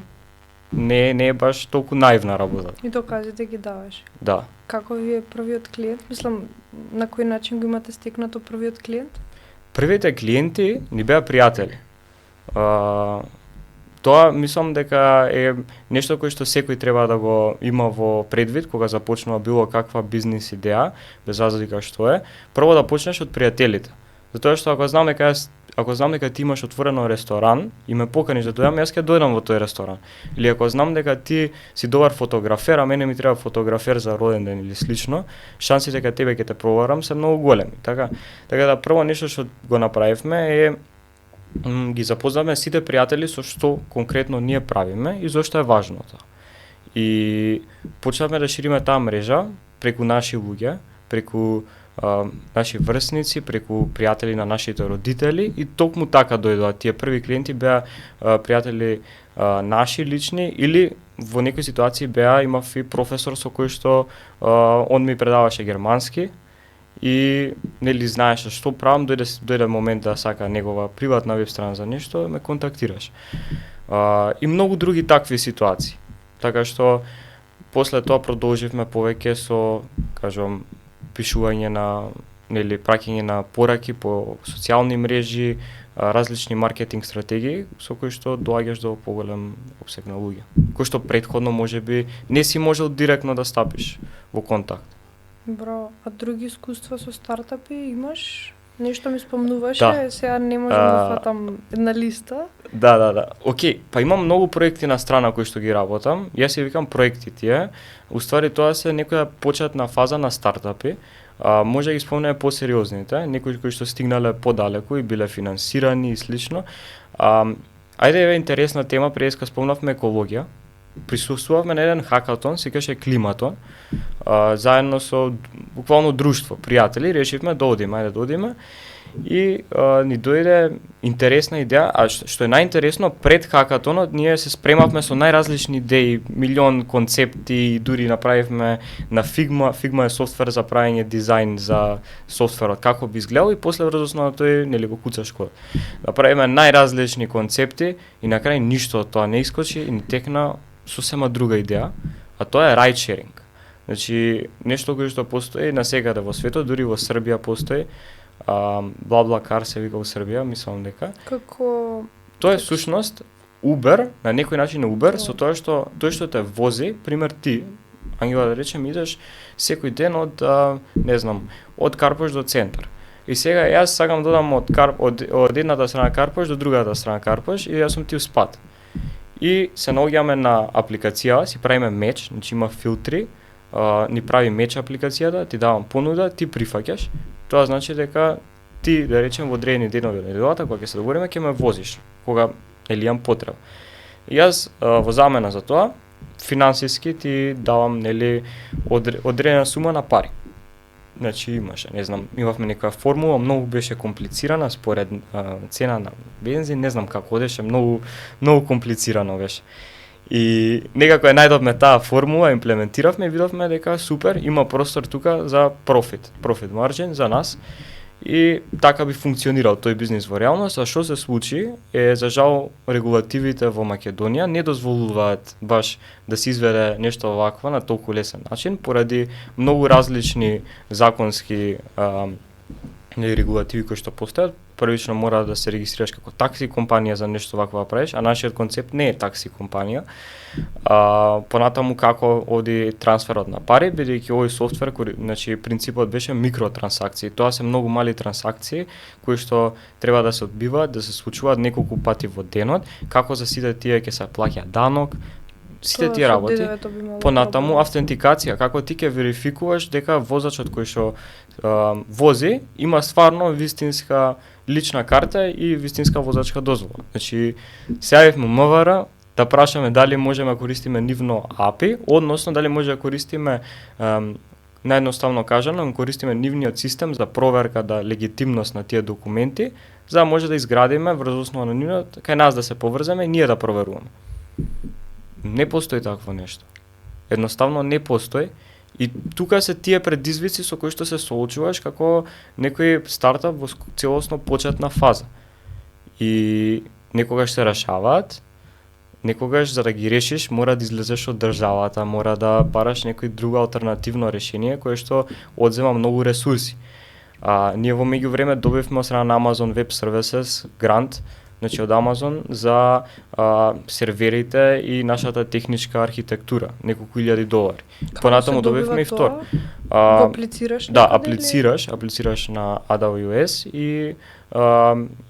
не е баш толку наивна работа. И доказите ги даваш. Да. Како ви е првиот клиент? Мислам, на кој начин го имате стекнато првиот клиент? Првите клиенти ни беа пријатели. Тоа мислам дека е нешто кое што секој треба да го има во предвид кога започнува било каква бизнис идеја, без разлика што е, прво да почнеш од пријателите. Затоа што ако знам дека ти имаш отворено ресторан и ме поканиш да дојдам, јас ќе дојдам во тој ресторан. Или ако знам дека ти си добар фотографер, а мене ми треба фотографер за роден ден или слично, шансите дека тебе ќе те проварам се многу големи. Така да прво нешто што го направивме е ги запознавме сите пријатели со што конкретно ние правиме и зошто е важно тоа. И почнавме да шириме таа мрежа преку наши луѓе, преку наши врсници, преку пријатели на нашите родители и токму така дојдоа. Тие први клиенти беа пријатели наши лични или во некои ситуации имав и професор со кој што он ми предаваше германски и нели знаеше што правам, дојде момент да сака негова приватна веб страна за нешто, ме контактираш. И многу други такви ситуации. Така што после тоа продолживме повеќе со, кажам, пишување на нели праќање на пораки по социјални мрежи, различни маркетинг стратегии со кои што доаѓаш до поголем опсег на луѓе, кои што претходно можеби не си можел директно да стапиш во контакт. Браво. А други искуства со стартапи имаш? Нешто ми спомнуваше, Да. сега не можам да фатам една листа. Да. Океј, па имам многу проекти на страна кои што ги работам. Јас си викам проекти тие. Уствари тоа се некоја почетна фаза на стартапи. Може да ги спомнеме посериозните, некои кои што стигнале подалеку и биле финансирани и слично. Ајде еве интересна тема, преска спомнавме екологија. Присуствувавме на еден хакатон, се каже климатон, заедно со буквално друштво, пријатели, решивме да одиме и ни дојде интересна идеја, а што е најинтересно, пред хакатонот ние се спремавме со најразлични идеи, милион концепти, дури направивме на Figma. Figma е софтвер за правење дизајн за софтверот, како би изгледал, и после врз основа на тој нели го куцаш код. Направиме најразлични концепти и на крај ништо од тоа не искочи и ни текна сосема друга идеја, а тоа е ride sharing. Значи, нешто кое што постои насекаде во светот, дури во Србија постои, BlaBlaCar се вика во Србија, мислам дека. Како... Тоа е сушност Uber, на некој начин Uber, со тоа што тој што те вози, пример ти, Ангела да речем, идеш секој ден од, не знам, од Карпош до центар. И сега јас сакам да одам од едната страна Карпош до другата страна Карпош и јас сум ти спад. И се наоѓаме на апликација, си правиме меч, значи има филтри, ни прави меч апликацијата, ти давам понуда, ти прифаќаш. Тоа значи дека ти, да речем, во одредени денови од неделата, кога ќе се договориме, ќе ме возиш, кога нели имам потреба. И јас во замена за тоа, финансиски ти давам нели одредена сума на пари. Значи имаше, не знам, имавме некоја формула, многу беше комплицирана според цена на бензин, не знам како одеше, многу комплицирано беше. И некако ја најдовме таа формула, имплементиравме и видовме дека супер, има простор тука за профит маржин за нас. И така би функционирал тој бизнис во реалност, а што се случи е, за жал, регулативите во Македонија не дозволуваат баш да се изведе нешто овакво на толку лесен начин, поради многу различни законски регулативи кои што постојат. Првично мора да се регистрираш како такси компанија за нешто вакво да правиш, а нашиот концепт не е такси компанија. Понатаму како оди трансферот на пари, бидејќи овој софтвер, значи принципот беше микротрансакции. Тоа се многу мали трансакции кои што треба да се одбиваат, да се случуваат неколку пати во денот, како за сите тие ќе се плаќа данок, сите тие работи. Понатаму автентикација, како ти ќе верификуваш дека возачот кој што вози има стварно вистинска лична карта и вистинска возачка дозвола. Значи, се јавивме МВР да прашаме дали можеме да користиме нивно API, односно дали може да користиме, наједноставно кажано, користиме нивниот систем за проверка да легитимност на тие документи, за да може да изградиме врз основа на нивниот, кај нас да се поврземе и ние да проверуваме. Не постои такво нешто. Едноставно не постои. И тука се тие предизвици со кои што се соочуваш како некој стартап во целосно почетна фаза. И некогаш се решаваат, некогаш за да ги решиш мора да излезеш од државата, мора да бараш некој друго алтернативно решение кое што одзема многу ресурси. Ние во меѓувреме добивме од страна на Amazon Web Services грант, значи од Amazon за серверите и нашата техничка архитектура, неколку $1000. Понатаму добивме и втор. Го аплицираш? Да, аплицираш на AWS и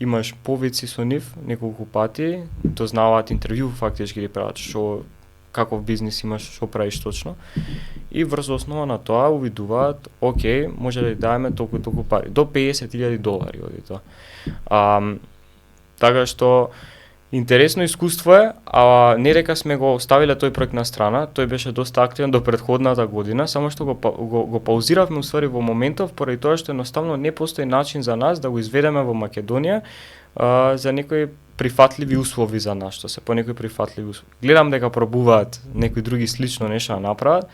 имаш повици со нив неколку пати, дознаваат интервју фактички ги прават што каков бизнис имаш, што правиш точно. И врз основа на тоа увидуваат, окей, може да ја даеме толку пари, до $50,000 оди тоа. Така што интересно искуство е, не дека сме го оставиле тој проект на страна, тој беше доста активен до претходната година, само што го паузиравме уствари во моментов, поради тоа што едноставно не постои начин за нас да го изведеме во Македонија за некои прифатливи услови за нас, што се по некои прифатливи услови. Гледам дека пробуваат некои други слично нешто да направат,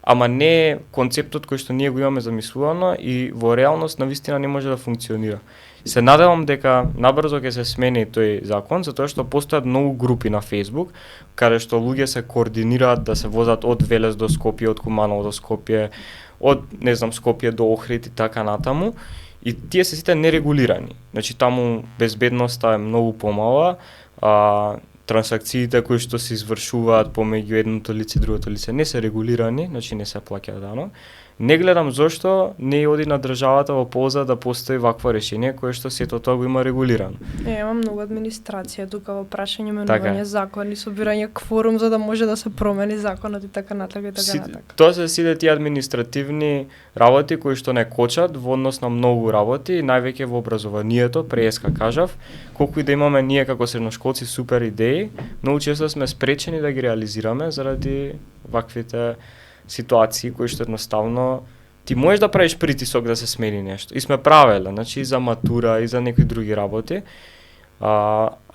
ама не е концептот кој што ние го имаме замислувано и во реалност навистина не може да функционира. Се надевам дека набрзо ќе се смени тој закон, затоа што постојат многу групи на Facebook, каде што луѓе се координираат да се возат од Велес до Скопје, од Куманово до Скопје, од не знам Скопје до Охрид и така натаму, и тие се сите нерегулирани. Значи таму безбедноста е многу помала, трансакциите кои што се извршуваат помеѓу едното лице и другото лице не се регулирани, значи не се плаќа данок. Не гледам зошто не оди на државата во полза да постои вакво решение кое што сето тоа го има регулирано. Има многу администрација тука во прашање Така менување закони, собирање кворум за да може да се промени законот и така натака и така натака. Тоа се сите тие административни работи кои што не кочат во однос на многу работи, највеќе во образованието, преска кажав, колку и да имаме ние како средношколци супер идеи, многу често сме спречени да ги реализираме заради ваквите ситуации кои што едноставно ти можеш да правиш притисок да се смени нешто. И сме правеле, значи и за матура и за некои други работи.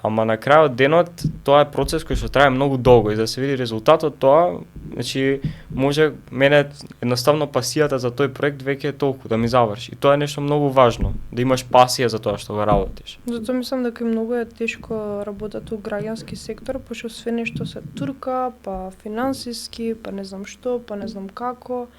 Ама на крајот денот тоа е процес кој што трае многу долго и да се види резултатот тоа, значи може мене едноставно пасијата за тој проект веќе е толку да ми заврши. И тоа е нешто многу важно, да имаш пасија за тоа што го работиш. Затоа мислам дека и многу е тешко работат у граѓански сектор, пошто све нешто се турка, па финансиски, па не знам што, па не знам како.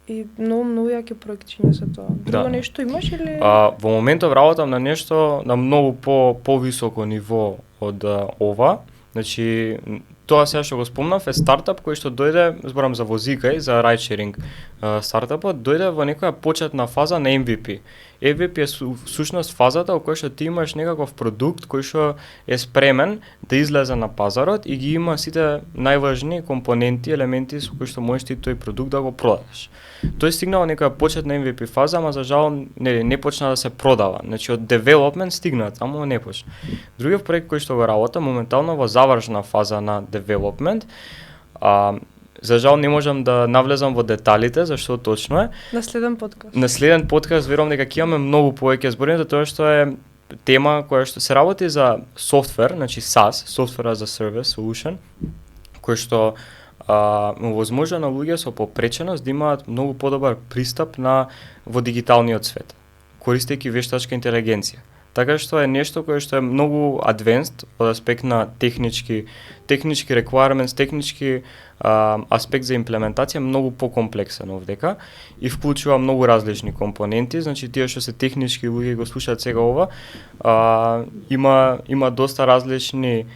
И многу јаки проектчиња се тоа. Друго нешто имаш или? Во моментов работам на нешто на многу повисоко ниво од ова. Значи тоа сега што го спомнав е стартап кој што дојде, зборам за возика и за райдшеринг стартапот, дојде во некоја почетна фаза на MVP. MVP е сушност фазата во која што ти имаш некаков продукт кој што е спремен да излезе на пазарот и ги има сите најважни компоненти, елементи со кои што можеш ти тој продукт да го продадеш. Тој стигнал некоја почетна MVP фаза, ама за жал не почна да се продава. Значи од development стигнат, ама не почна. Другиот проект кој што го работам моментално во завршна фаза на development. За жал не можам да навлезам во деталите зашто точно е. На следен подкаст верувам дека ќе имаме многу повеќе збори, затоа што е тема која што се работи за софтвер, значи SaaS, Software as a Service Solution, кој што му возможува на луѓе со попреченост да имаат многу подобар пристап во дигиталниот свет, користејќи вештачка интелигенција. Така што е нешто кое што е многу advanced од аспект на технички requirements, технички аспект за имплементација, многу покомплексен овдека и вклучува многу различни компоненти, значи тие што се технички луѓе го слушаат сега ова, има доста различни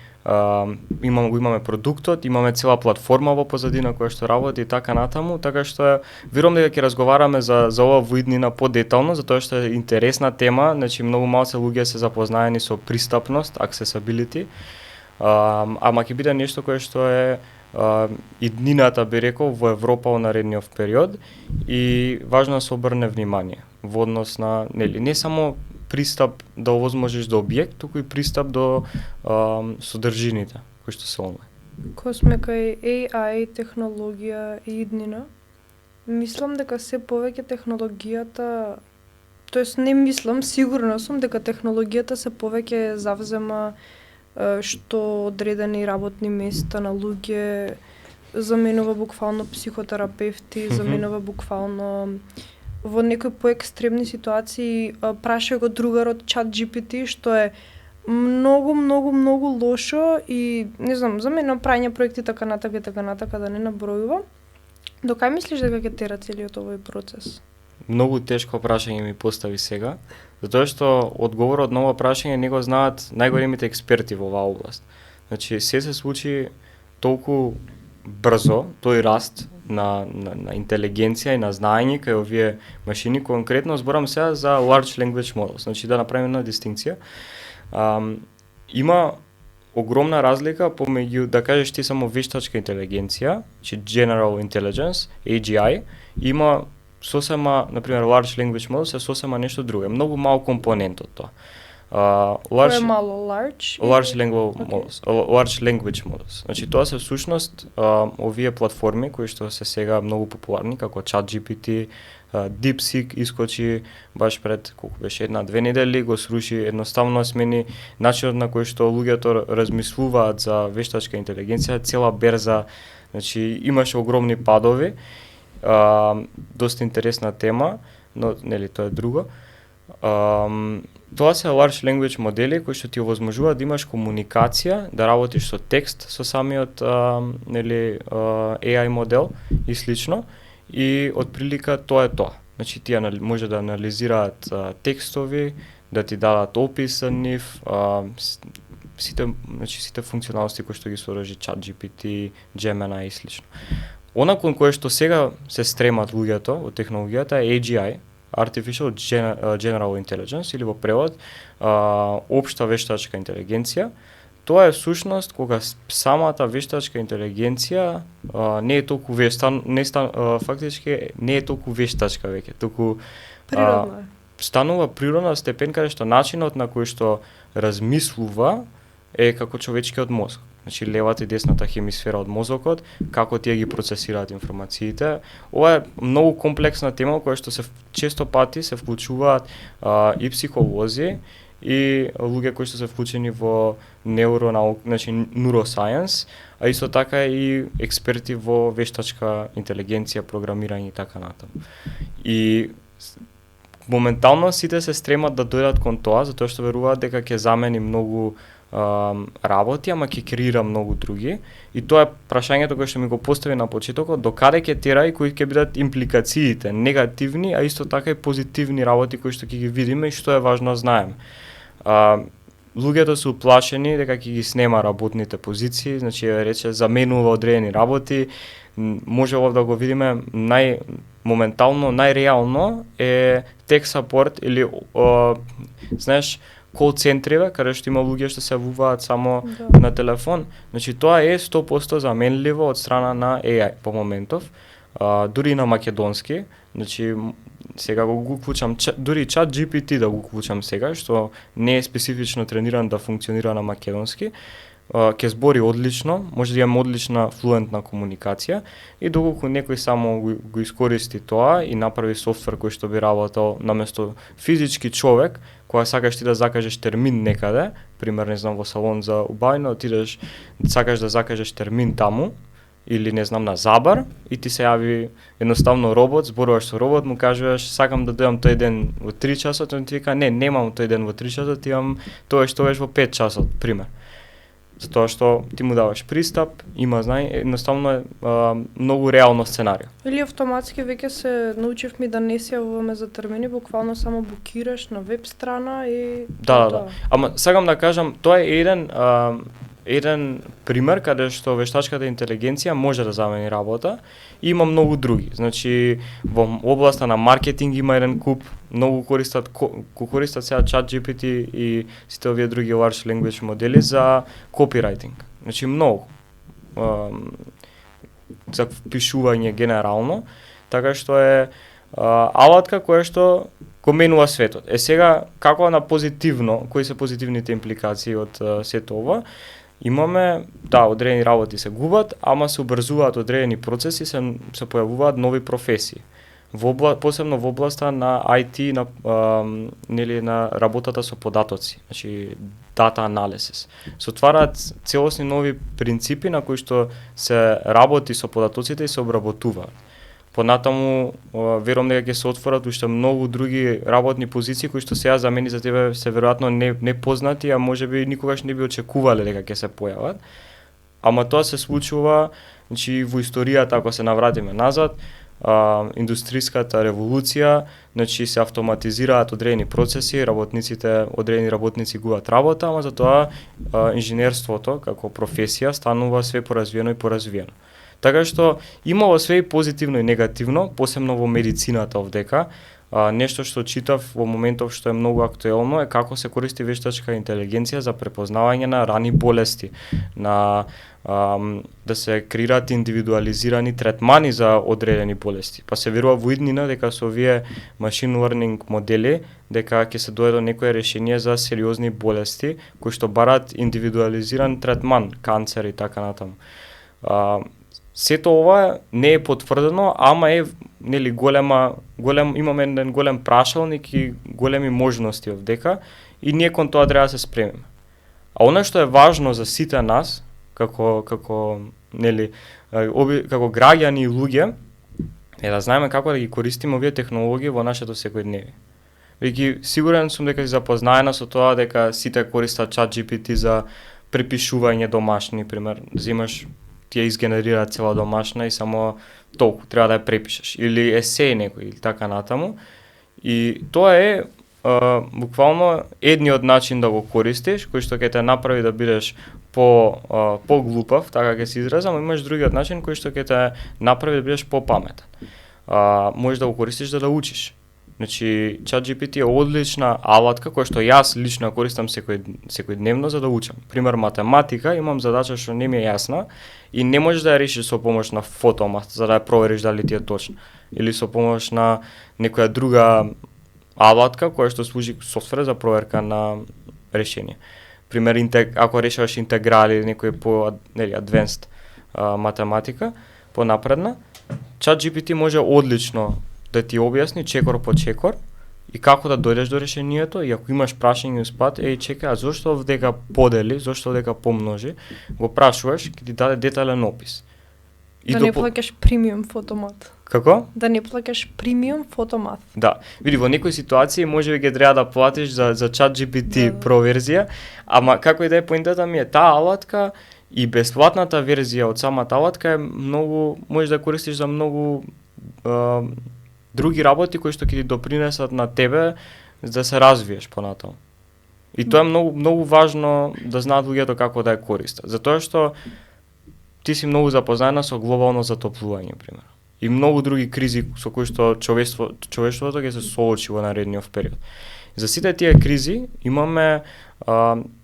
имаме продуктот, имаме цела платформа во позадина која што работи и така натаму, така што верувам дека ќе разговараме за ова во иднина подетално, затоа што е интересна тема, значи многу малце луѓе се запознаени со пристапност, accessibility, ама ќе биде нешто кое што е иднината, би рекол, во Европа во наредниот период и важно да се обрне внимание во однос на не само пристап да овозможиш до објект, туку и пристап до содржините кои што се онлайн. Кога сме кај AI, технологија и иднина, мислам дека се повеќе технологијата, тоест не мислам, сигурна сум дека технологијата се повеќе завзема што одредени работни места на луѓе, заменува буквално психотерапевти, заменува буквално во некои поекстремни ситуации. Праша го другарот ChatGPT, што е многу лошо и не знам, за мене прајање проекти така натака да не набројувам. До кај мислиш дека ќе тера целиот овој процес? Многу тешко прашање ми постави сега, затоа што одговорот на ова прашање не го знаат најголемите експерти во оваа област. Значи се случи толку брзо тој раст на интелигенција и на знаење кај овие машини, конкретно зборам сега за large language models, значи да направиме една дистинкција. Има огромна разлика помеѓу, да кажеш ти само вештачка интелигенција, значи general intelligence, AGI, има сосема, например, large language models е сосема нешто друго, многу мал компонент од тоа. Large language models. Значи тоа се всушност овие платформи кои што се сега многу популарни, како ChatGPT, DeepSeek искочи баш пред колку беше 1-2 недели, го сруши, едноставно смени начинот на кој што луѓето размислуваат за вештачка интелигенција, цела берза, значи имаше огромни падови. Доста интересна тема, но нели тоа е друго. Тоа се large language модели кои што ти овозможуваат да имаш комуникација, да работиш со текст со самиот AI модел и слично. и отприлика тоа е тоа. Значи тие може да анализираат текстови, да ти дадат опис за нив, сите функционалности кои што ги содржи ChatGPT, Gemini и слично. Она кон кое што сега се стремат луѓето од технологијата е AGI, Artificial General Intelligence, или во превод општа вештачка интелигенција. Тоа е всушност кога самата вештачка интелигенција не е толку фактички не е толку вештачка веќе, туку Природна. Станува природна степен каде што начинот на кој што размислува е како човечкиот мозок. Значи левата и десната хемисфера од мозокот, како тие ги процесираат информациите. Ова е многу комплексна тема која што се често пати се вклучуваат и психолози и луѓе кои што се вклучени во значи neuroscience, а исто така и експерти во вештачка интелигенција, програмирање и така натаму. И моментално сите се стремат да дојдат кон тоа, затоа што веруваат дека ќе замени многу работи, ама ќе креира многу други. И тоа е прашањето кое што ми го постави на почетокот, до каде ќе тера и кои ќе бидат импликациите, негативни, а исто така и позитивни работи кои што ќе ги видиме и што е важно да знаеме. Луѓето се уплашени дека ќе ги снема работните позиции, значи рече заменува одредени работи. Може да го видиме моментално, најреално е tech support или знаеш, кол центриве, каде што има луѓе што се јавуваат само на телефон. Значи тоа е 100% заменливо од страна на AI по моментов, дури и на македонски. Значи сега го клучам, дури ChatGPT да го клучам сега, што не е специфично трениран да функционира на македонски. Ќе збори одлично, може да имаме одлична флуентна комуникација и доколку некој само го искористи тоа и направи софтвер кој што би работел наместо физички човек, кога сакаш ти да закажеш термин некаде, пример не знам во салон за убавина, отидеш сакаш да закажеш термин таму или не знам на Забар и ти се јави едноставно робот, зборуваш со робот, му кажуваш сакам да дојдам тој ден во 3 часот, он ти вика не, немам тој ден во 3 часот, имам тоа што во 5 часот, пример. Затоа што ти му даваш пристап, има едноставно е многу реално сценарио. Или автоматски веќе се научивме да не се јавуваме за термини, буквално само букираш на веб страна и Да. Ама сакам да кажам, тоа е еден пример каде што вештачката интелигенција може да замени работа и има многу други. Значи во областа на маркетинг има еден куп, многу користат сега ChatGPT и сите овие други large language модели за copywriting. Значи многу за пишување генерално, така што е алатка која што го менува светот. Сега како на позитивно, кои се позитивните импликации од сето ова? Имаме, одредени работи се губат, ама се убрзуваат одредени процеси, се појавуваат нови професии. Посебно во областа на IT, на работата со податоци, значи data analysis. Се отвараат целосни нови принципи на кои што се работи со податоците и се обработуваат. Понатаму, верувам дека ќе се отворат уште многу други работни позиции кои што сега за мене за тебе се веројатно непознати, а можеби никогаш не би очекувале дека ќе се појават. Ама тоа се случува, значи во историјата ако се навратиме назад, индустриската револуција, значи се автоматизираат одредени процеси, одредени работници губат работа, ама затоа инженерството како професија станува све поразвиено и поразвиено. Така што имало све и позитивно и негативно, посебно во медицината овдека. Нешто што читав во моментов што е многу актуелно е како се користи вештачка интелигенција за препознавање на рани болести, да се креираат индивидуализирани третмани за одредени болести. Па се верува во иднина дека со овие machine learning модели дека ќе се дојде до некое решение за сериозни болести кои што бараат индивидуализиран третман, канцер и така натаму. Сето ова не е потврдено, ама е имаме еден голем прашалник и големи можности овдека и ние кон тоа треба да се спремиме. А она што е важно за сите нас, како граѓани и луѓе, е да знаеме како да ги користиме овие технологии во нашето секојдневие. Веќе сигурен сум дека си запознаена со тоа дека сите користат ChatGPT за препишување домашни, пример, земаш ти ја изгенерира цела домашна и само толку треба да ја препишеш или есеј некој или така натаму. И тоа е буквално едниот начин да го користиш, кој што ќе те направи да бидеш по-глупав, така ќе се изразам, имаш другиот начин кој што ќе те направи да бидеш по-паметен. Можеш да го користиш да учиш. Значи, ChatGPT е одлична алатка која што јас лично користам секојдневно за да учам. Пример математика, имам задача што не ми е јасна и не можеш да ја решиш со помош на фотомат за да ја провериш дали ти е точна или со помош на некоја друга алатка која што служи софтвер за проверка на решение. Пример, ако решаваш интеграли или некој advanced математика, понапредна, ChatGPT може одлично да ти објасни чекор по чекор и како да дојдеш до решението и ако имаш прашање успат, чекај, а зошто овдека подели, зошто овдека помножи, го прашуваш, ќе ти даде детален опис. И не плаќаш премиум фотомат. Како? Да не плаќаш премиум фотомат. Да. Види, во некои ситуации можеби ќе треба да платиш за ChatGPT Pro верзија, ама како и да е поинтата ми е таа алатка и бесплатната верзија од самата алатка е многу, можеш да користиш за многу други работи кои што ќе ти допринесат на тебе за да се развиеш понатаму. И тоа е многу важно да знаат луѓето како да ја користат, затоа што ти си многу запознаена со глобално затоплување, пример. И многу други кризи со кои што човештвото ќе се соочи во наредниот период. За сите тие кризи имаме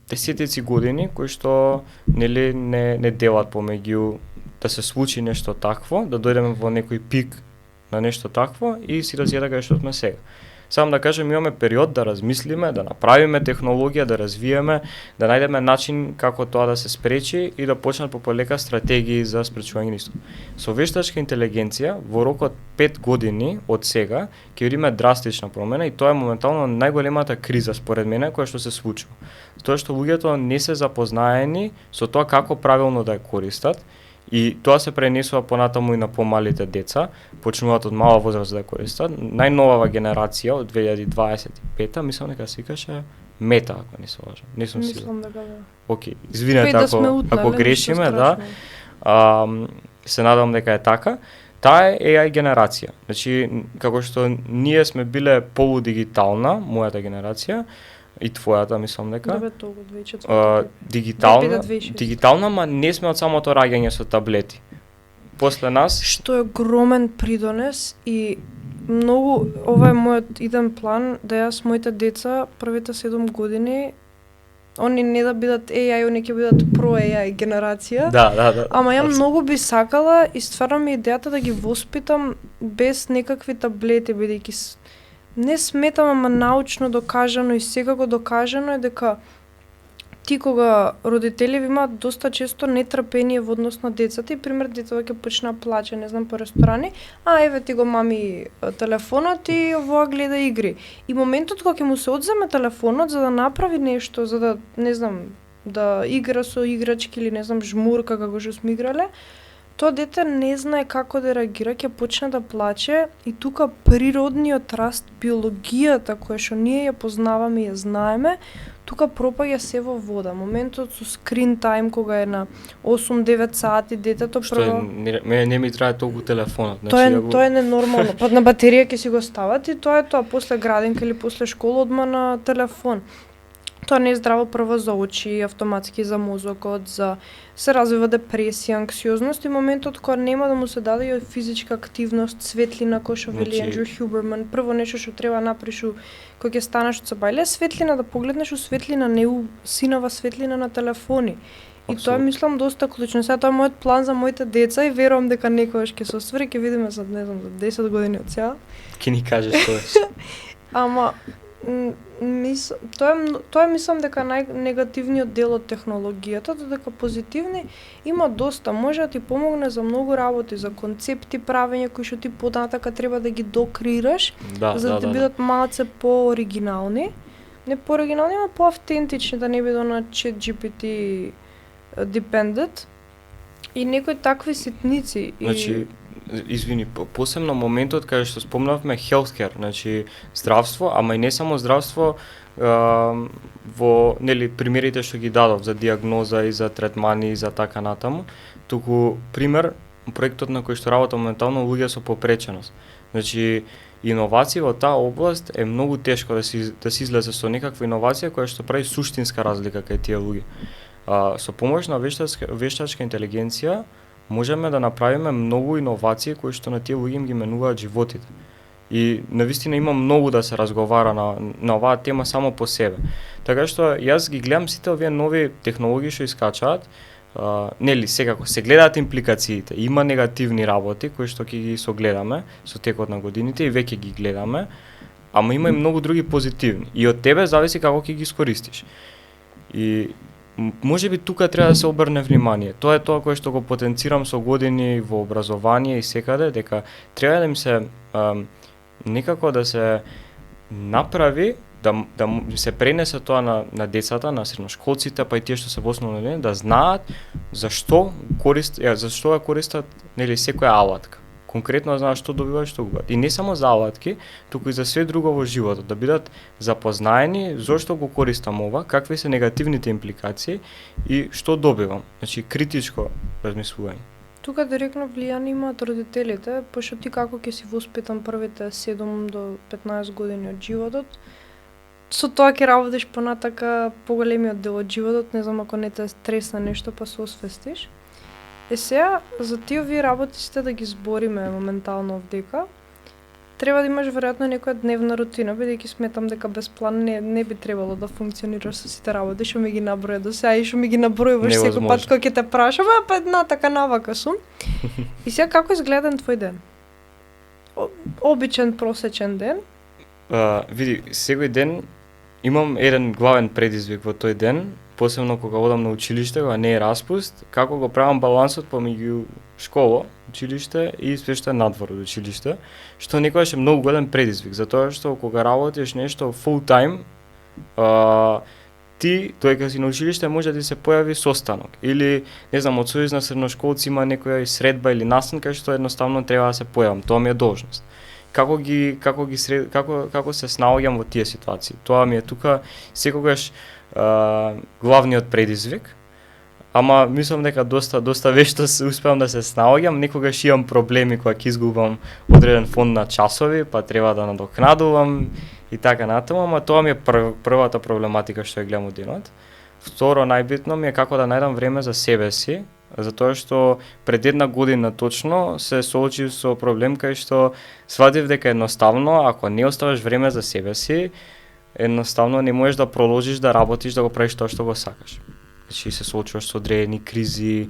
десетици години кои што нели не делат помеѓу да се случи нешто такво, да дојдеме во некој пик на нешто такво и ситуацијата кај што сме сега. Само да кажем, имаме период да размислиме, да направиме технологија, да развиеме, да најдеме начин како тоа да се спречи и да почнат полека стратегии за спречување на исто. Со вештачка интелигенција во рокот 5 години од сега ќе видиме драстична промена и тоа е моментално најголемата криза според мене која што се случува. Тоа што луѓето не се запознаени со тоа како правилно да ја користат. И тоа се пренесува понатаму и на помалите деца, почнуваат од мала возраст да ја користат. Најновава генерација од 2025-та, мислам дека се викаше Мета, ако не се лажам. Не сум сигурен. Мислам дека да. Океј, извинете ако грешиме, да. Се надевам дека е така. Таа е AI генерација. Значи, како што ние сме биле полудигитална, мојата генерација, и твојата, мислам дека. Да, толку 2004. Дигитална, ма не сме од самото раѓање со таблети. После нас што е огромен придонес и многу, ова е мојот иден план да јас моите деца првите 7 години они не да бидат AI, они ќе бидат Pro AI генерација. Да. Ама ја многу би сакала и стварно ми идејата да ги воспитам без некакви таблети, бидејќи не сметам, ама научно докажано и секако докажано е дека ти кога родителите имаат доста често нетрпение во однос на децата и пример детето ќе почна плаче, не знам, по ресторани, еве ти го мами телефонот и овоа гледа игри. И моментот кога ќе му се одземе телефонот за да направи нешто, за да, не знам, да игра со играчки или не знам, жмурка како што сме играле, тоа дете не знае како да реагира, ќе почне да плаче и тука природниот раст, биологијата која што ние ја познаваме и ја знаеме, тука пропаѓа се во вода. Моментот со screen time кога е на 8-9 сати детето прво мене не ми трае толку телефонот, значи тоа е ненормално. Па на батерија ќе си го стават и тоа е тоа, после градинка или после школа одма на телефон. Тоа не е здраво прво за очи, автоматски за мозокот, се развива депресија, анксиозност и моментот кога нема да му се даде и физичка активност, светлина, кој што вели Ендрю Хюберман, прво нешто што треба направиш кога ќе станеш од сабајле, светлина да погледнеш у светлина, не у синава светлина на телефони. И тоа мислам доста клучно. Сега тоа е мојот план за моите деца и верувам дека некогаш ќе се оствари, ќе видиме за, не знам, за 10 години од сега. Ќе ни кажеш тоа. Ама тоа е мислам дека најнегативниот дел од технологијата, додека позитивни има доста, може да ти помогне за многу работи, за концепти правење кои што ти понатака треба да ги докреираш, за да бидат малце пооригинални. Не пооригинални, ама поавтентични, да не бидат на ChatGPT dependent. И некои такви ситници. Значи, извини, посебно моментот каде што спомнавме healthcare, значи здравство, ама и не само здравство, во нели примерите што ги дадов за диагноза и за третмани и за така натаму, туку пример проектот на кој што работам моментално луѓе со попреченост. Значи иновации во таа област е многу тешко да се излезе со некаква иновација која што прави суштинска разлика кај тие луѓе. Со помош на вештачка интелигенција можеме да направиме многу иновации кои што на тие луѓе им ги менуваат животите. И навистина има многу да се разговара на оваа тема само по себе. Така што јас ги гледам сите овие нови технологии што искачаат, нели секако се гледаат импликациите. Има негативни работи кои што ќе ги согледаме со текот на годините и веќе ги гледаме, ама има и многу други позитивни. И од тебе зависи како ќе ги искористиш. И можеби тука треба да се обрне внимание. Тоа е тоа кое што го потенцирам со години во образование и секаде, дека треба да им се некако да се направи да се пренесе тоа на децата, на средношколците, па и тие што се во основно одделение, да знаат зашто ја користат нели секоја алатка. Конкретно да знаат што добиваат, што губат. И не само за алатки, туку и за све друго во животот, да бидат запознаени зошто го користам ова, какви се негативните импликации и што добивам. Значи критичко размислување. Тука директно влијание имаат родителите, пошто ти како ќе си воспитан првите 7 до 15 години од животот, со тоа ќе работиш понатака поголемиот дел од животот, не знам ако не те стресна нешто па се освестиш. Сега, за тие овие работи сите да ги збориме моментално овдека, треба да имаш веројатно некоја дневна рутина, бидејќи сметам дека без план не би требало да функционираш со сите работи што ми ги наброја до сега и што ми ги набројуваш секој пат кога ќе те прашам, па една така навака сум. И сега како изгледа твој ден? Обичен просечен ден? Види, секој ден имам еден главен предизвик во тој ден, посебно кога одам на училиште, кога не е распуст, како го правам балансот помеѓу школа, училиште и свешта надвор од училиште, што некогаш е многу голем предизвик, затоа што кога работиш нешто full time, ти додека си на училиште може да ти се појави состанок или не знам од сојуз на средношколци има некоја средба или настан кај што едноставно треба да се појавам, тоа ми е должност. Како се снаоѓам во тие ситуации? Тоа ми е тука секогаш главниот предизвик. Ама мислам дека доста вешто успеам да се снаоѓам, некогаш имам проблеми кога ќе изгубам одреден фонд на часови, па треба да надокнадувам и така натаму, ама тоа ми е првата проблематика што ја гледам од денот. Второ, најбитно ми е како да најдам време за себе си, затоа што пред една година точно се соочив со проблем кај што сватив дека едноставно, ако не оставаш време за себе си, едноставно не можеш да продолжиш да работиш, да го правиш тоа што го сакаш. Значи се соочуваш со одредени кризи,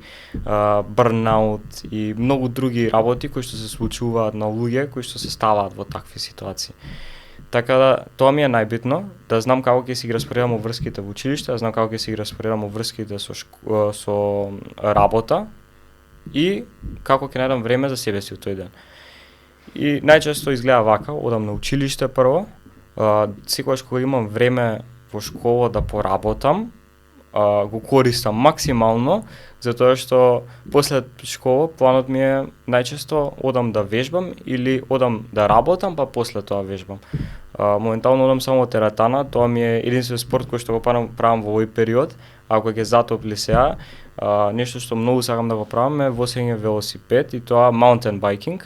бърнаут и многу други работи кои што се случуваат на луѓе кои што се ставаат во такви ситуации. Така да, тоа ми е најбитно, да знам како ќе си ги распоредам врските во училиште, да знам како ќе си ги распоредам врските со работа и како ќе најдам време за себе си во тој ден. И најчесто изгледа вака, одам на училиште прво, секогаш кога имам време во школа да поработам, го користам максимално, затоа што после школа планот ми е најчесто одам да вежбам или одам да работам, па после тоа вежбам. Моментално одам само тератана, тоа ми е единствен спорт кој што го правам во овој период, ако ќе затопли сега. Нешто што многу сакам да го правам е возење велосипед и тоа mountain biking.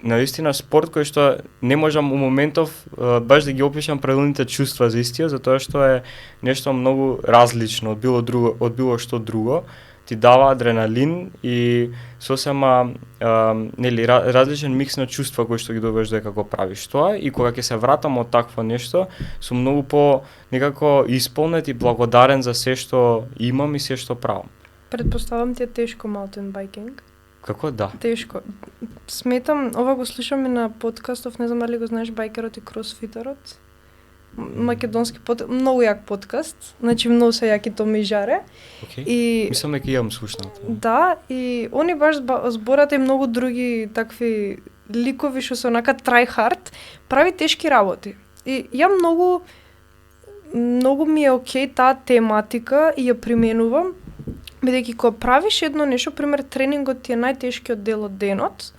Наистина спорт кој што не можам у моментов баш да ги опишам правилните чувства за истија, затоа што е нешто многу различно од било што друго. Ти дава адреналин и сосема различен микс на чувства кои што ги добиваш додека го правиш тоа, и кога ќе се вратам од такво нешто, сум многу по некако исполнет и благодарен за се што имам и се што правам. Предпоставам ти е тешко mountain biking. Како да? Тешко. Сметам, ова го слушам и на подкастов, не знам дали го знаеш, байкерот и кросфитерот. Македонски многу јак подкаст, значи многу се јаки Томи Жаре. Okay. И мислам дека имам слушнато. Да, и они баш зборат и многу други такви ликови што се онака try hard, прави тешки работи. И ја многу ми е окей таа тематика и ја применувам, Бидејќи кога правиш едно нешто, пример тренингот ти е најтешкиот дел од денот,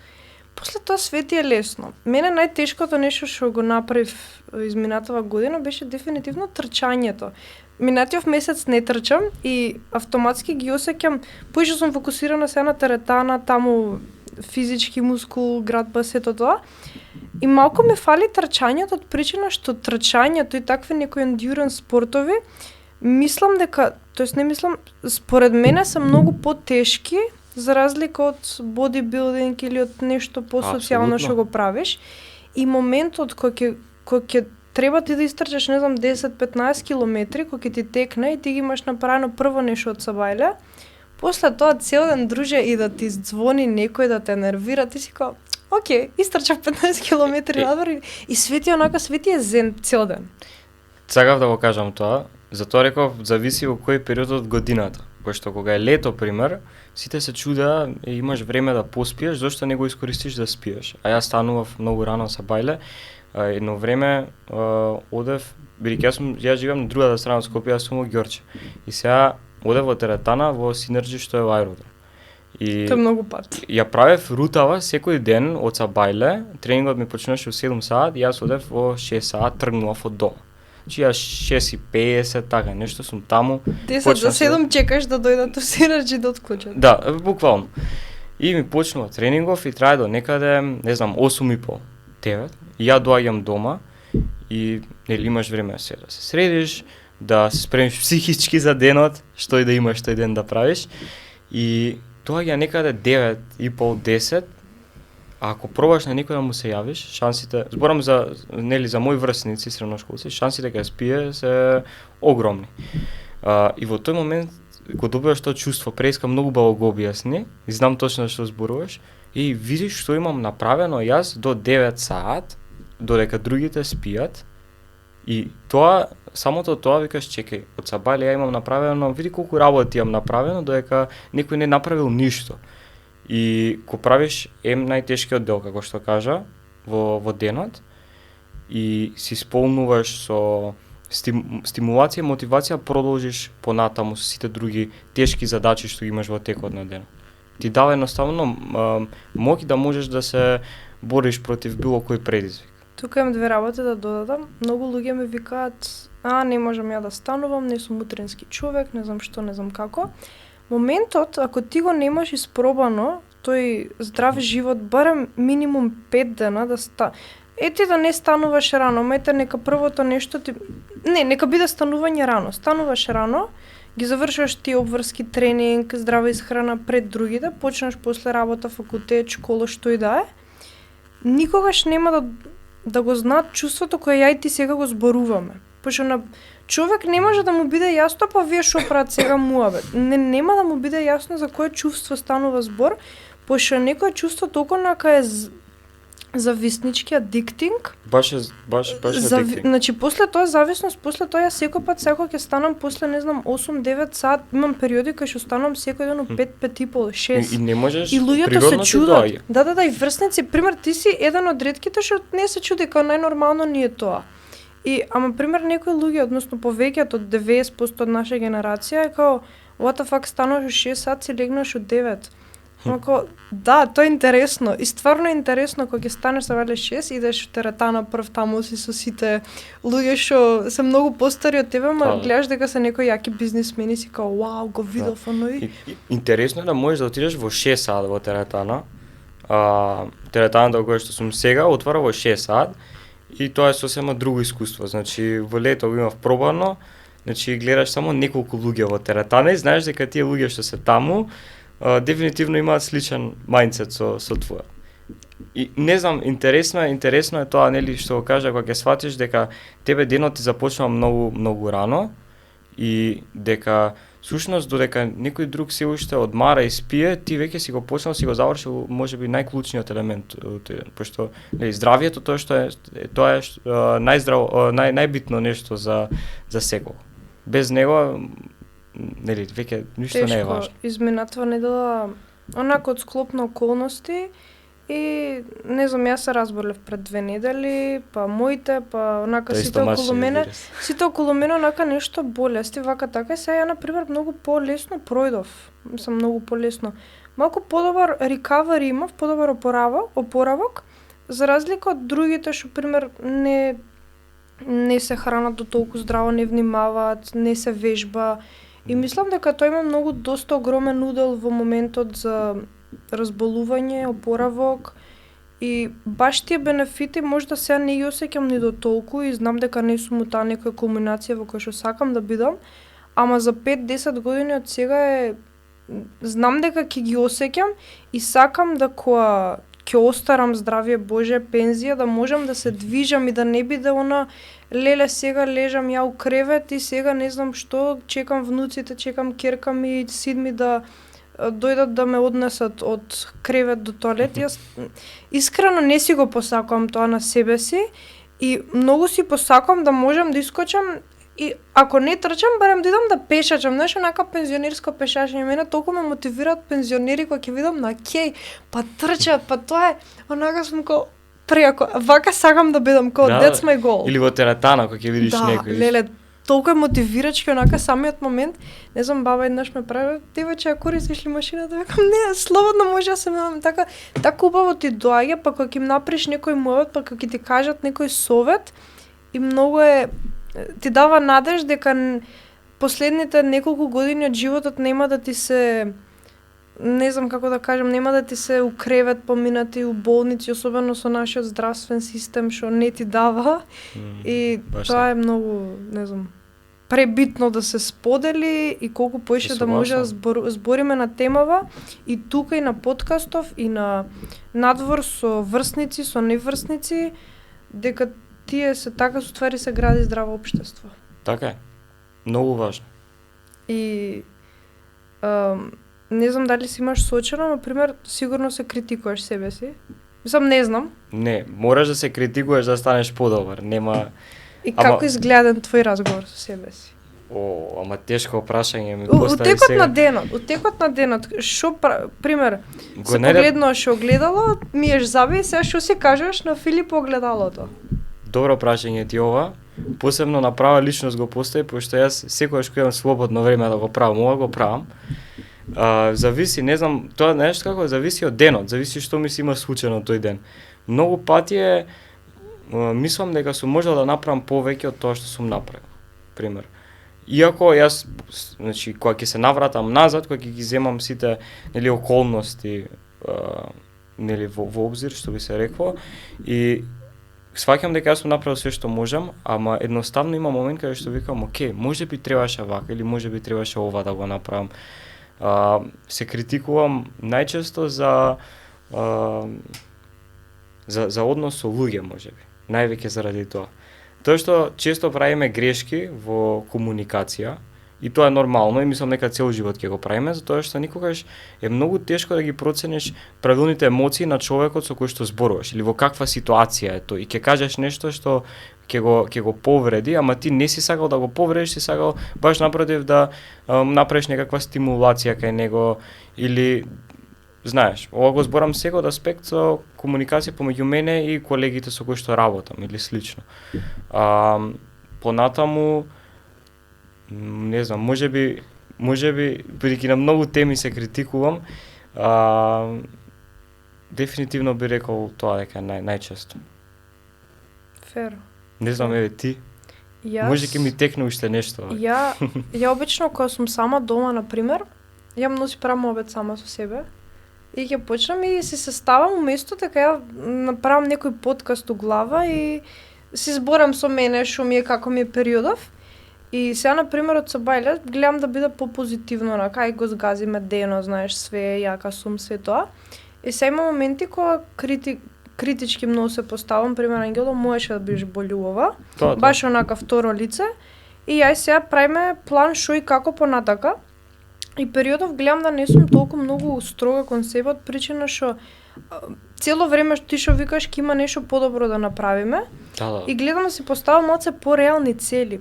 после тоа све ти е лесно. Мене најтешкото нешто што го направив изминатава година беше дефинитивно трчањето. Минатиот месец не трчам и автоматски ги осеќам, поише сум фокусирана се на теретана, таму физички мускул, градба, сето тоа. И малку ме фали трчањето од причина што трчањето и такви некои endurance спортови, мислам дека, тоест не мислам, според мене се многу потешки за разлика од бодибилдинг или од нешто посоцијално што го правиш. И моментот кој ќе треба ти да истрчаш, не знам, 10-15 километри, кој ќе ти текне и ти ги имаш направено прво нешто од сабајле, после тоа цел ден друже и да ти звони некој да те нервира, ти си као, окей, истрчав 15 километри надвор и свети е зен цел ден. Сакав да го кажам тоа, затоа реков зависи во кој период од годината. Пошто кога е лето, пример, сите се чуда и имаш време да поспиеш, зашто не го искористиш да спиеш. А јас станував многу рано со бајле, едно време одев, бидејќи јас живеам на другата страна од Скопје, јас сум во Ѓорче. И сега одев во теретана во Синерџи што е во аеродром. И тоа е многу пат. Ја правев рутава секој ден од Сабајле, тренингот ми почнуваше во 7 саат, и јас одев во 6 саат, тргнував од дома. Значи јас 6:50 така нешто сум таму. 10 до 7 чекаш да дојдат у Синерџи да отклучат. Да, буквално. И ми почнува тренингов и трае до некаде, не знам, 8:30, 9. И ја доаѓам дома и нели имаш време да се средиш, да се спремиш психички за денот, што и да имаш тој ден да правиш. И доаѓа некаде 9:30, 10. А ако пробаш на некој да му се јавиш, шансите, зборам за нели за мои врсници средношколци, шансите дека спие се огромни. И во тој момент го добиваш тоа чувство, преска многу баво го објасни, и знам точно што зборуваш, и видиш што имам направено јас до 9 саат, додека другите спијат, и тоа, самото тоа викаш, чекај, од Сабајле ја имам направено, види колку работи имам направено, додека некој не направил ништо. И го правиш најтешкиот дел, како што кажа, во денот, и си исполнуваш со стимулација, мотивација, продолжиш понатаму со сите други тешки задачи што имаш во текот на денот. Ти дава едноставно моќ да можеш да се бориш против било кој предизвик. Тука имам две работи да додадам. Многу луѓе ми викаат, не можам ја да станувам, не сум утренски човек, не знам што, не знам како. Моментот, ако ти го немаш испробано, тој здрав живот, барем минимум 5 дена да Ети да не стануваш рано, мете нека првото нешто ти... Не, нека биде станување рано. Стануваш рано, ги завршуваш ти обврски тренинг, здрава исхрана пред другите, почнеш после работа, факултет, школа, што и да е. Никогаш нема да го знаат чувството кое ја и ти сега го зборуваме. Пошто на човек не може да му биде јасно, па вие шо прават сега муабет. Нема да му биде јасно за кое чувство станува збор, пошто некое чувство толку нака е зависнички, адиктинг. Баш адиктинг. Значи, после тоа зависност, после тоа ја секој пат, секој ќе станам после, не знам, 8-9 саат, имам периоди кај што станам секој ден 5-5,5, 6. И не можеш, и луѓето природно се чудат. Да. И врсници, пример, ти си еден од ретките што не се чуди, као најнормално ни е тоа. Ама, пример, некои луѓе, односно повеќето од 90% од наша генерација е као, what the fuck, стануваш у 6 сат, си легнаш у 9. Мако, да, тоа е интересно. И стварно е интересно кога ќе станеш за вале 6, идеш в теретана прв таму си со сите луѓе што се многу постари од тебе, ма гледаш дека се некои јаки бизнисмени, си као, вау, го видов оној. Интересно е да можеш да отидеш во 6 сат во теретана. Теретаната која што сум сега отвара во 6 сат и тоа е сосема друго искуство. Значи, во лето го имав пробано, значи гледаш само неколку луѓе во теретана и знаеш дека тие луѓе што се таму дефинитивно имаат сличен мајндсет со твоја. И не знам, интересно е тоа, нели, што го кажа, кога ќе сватиш дека тебе денот ти започнува многу рано и дека сушност додека некој друг се уште одмара и спие, ти веќе си го почнал, си го завршил можеби најклучниот елемент од тој ден, пошто нели здравието тоа што е најбитно нешто за секој. Без него нели веќе ништо не е важно. Изминатава недела, онако од склоп на околности, и не знам, јас се разболев пред 2 недели, па моите, па онака Тоа сите исто околу мачи мене, вирус. сите околу мене онака нешто болести, вака така, и сега ја например многу полесно пројдов, мислам многу полесно. Малку подобар recovery имав, подобар опоравок, за разлика од другите што пример не се хранат до толку здраво, не внимаваат, не се вежба. И мислам дека тој има многу доста огромен удел во моментот за разболување, опоравок и баш тие бенефити можда сега не ги осеќам ни до толку и знам дека не сум у таа некоја кулминација во која што сакам да бидам, ама за 5-10 години од сега знам дека ќе ги осеќам и сакам да кога ќе остарам здравје Боже, пензија, да можам да се движам и да не биде она леле сега лежам ја у кревет и сега не знам што, чекам внуците, чекам ќерка ми и син ми да дојдат да ме однесат од кревет до тоалет. Јас искрено не си го посакувам тоа на себе си и многу си посакувам да можам да искочам и ако не трчам, барем да идам да пешачам, знаеш, онака пензионерско пешачење. Мене толку ме мотивираат пензионери кога ќе видам на кеј, па трчат, па тоа е, онака сум ко преако. Вака сакам да бидам ко, that's my goal. Или во теретана кога ќе видиш некој. Да, леле, толку е мотивирачки, онака самиот момент. Не знам, баба еднаш ме прави, девојче, ја користиш ли машината? Викам, не, слободно може да се менам. Така убаво ти доаѓа, па кога ќе им направиш некој мовет, па кога ќе ти кажат некој совет, и многу ти дава надеж дека последните неколку години од животот нема да ти се, не знам како да кажам, нема да ти се у кревет поминати, у болници, особено со нашиот здравствен систем што не ти дава. И тоа е многу, не знам, пребитно да се сподели и колку поише да може да збориме на темава и тука и на подкастов и на надвор со врсници, со неврсници, дека тие се така ствари се гради здраво општество. Така е. Многу важно. И не знам дали си имаш соочено, например, сигурно се критикуваш себе си. Мислам, не знам. Не, мораш да се критикуваш да станеш подобар. Нема. И како изгледа твој разговор со себе си? Ама тешко прашање ми постави сега. Утекот на денот, што пример, се погледнуваш огледало, миеш заби и сега што си кажеш на Филип огледалото? Добро прашање ти ова. Посебно направа личност го постои, пошто јас секогаш кога имам слободно време да го правам, ова го правам. Зависи, не знам, тоа нешто како зависи од денот, зависи што ми се има случено тој ден. Многу пати мислам дека сум можел да направам повеќе од тоа што сум направил. Пример. Иако јас, значи, кога ќе се навратам назад, кога ќе ги земам сите, нели, околности, нели, во обзир, што би се рекло, и сваќам дека јас сум направил све што можам, ама едноставно има момент каде што викам, окей, можеби требаше вака или можеби требаше ова да го направам. Се критикувам најчесто за однос со луѓе, можеби. Највеќе заради тоа. Тоа што често правиме грешки во комуникација, и тоа е нормално и мислам дека цел живот ќе го правиме, затоа што никогаш е многу тешко да ги процениш правилните емоции на човекот со кој што зборуваш или во каква ситуација е тоа и ќе кажеш нешто што ќе го повреди, ама ти не си сакал да го повредиш, си сакал баш напротив да направиш некаква стимулација кај него или знаеш, ова го зборам сега од аспект со комуникација помеѓу мене и колегите со кои што работам или слично. Понатаму не знам, можеби бидејќи на многу теми се критикувам, дефинитивно би рекол тоа дека најчесто. Фер. Не знам, еве ти. Може ќе ми текне уште нешто. Ја обично кога сум сама дома, на пример, ја носи правам обед сама со себе и ќе почнам и си составам уместо дека ја направам некој подкаст у глава и си зборам со мене што ми е, како ми е периодов. И сега, например, од Сабајле, гледам да биде попозитивно, кај го згазиме дено, знаеш, све, јака сум, све тоа. И сега има моменти кога критички многу се поставам, пример, Ангело, можеше да бидеш болјувава, баш онака второ лице, и јај сега правиме план шо и како понатака. И периодов гледам да не сум толку многу строга кон себе, од причина што цело време ти што викаш ќе има нешто подобро да направиме. Да. И гледам да си поставам малце по-реални цели,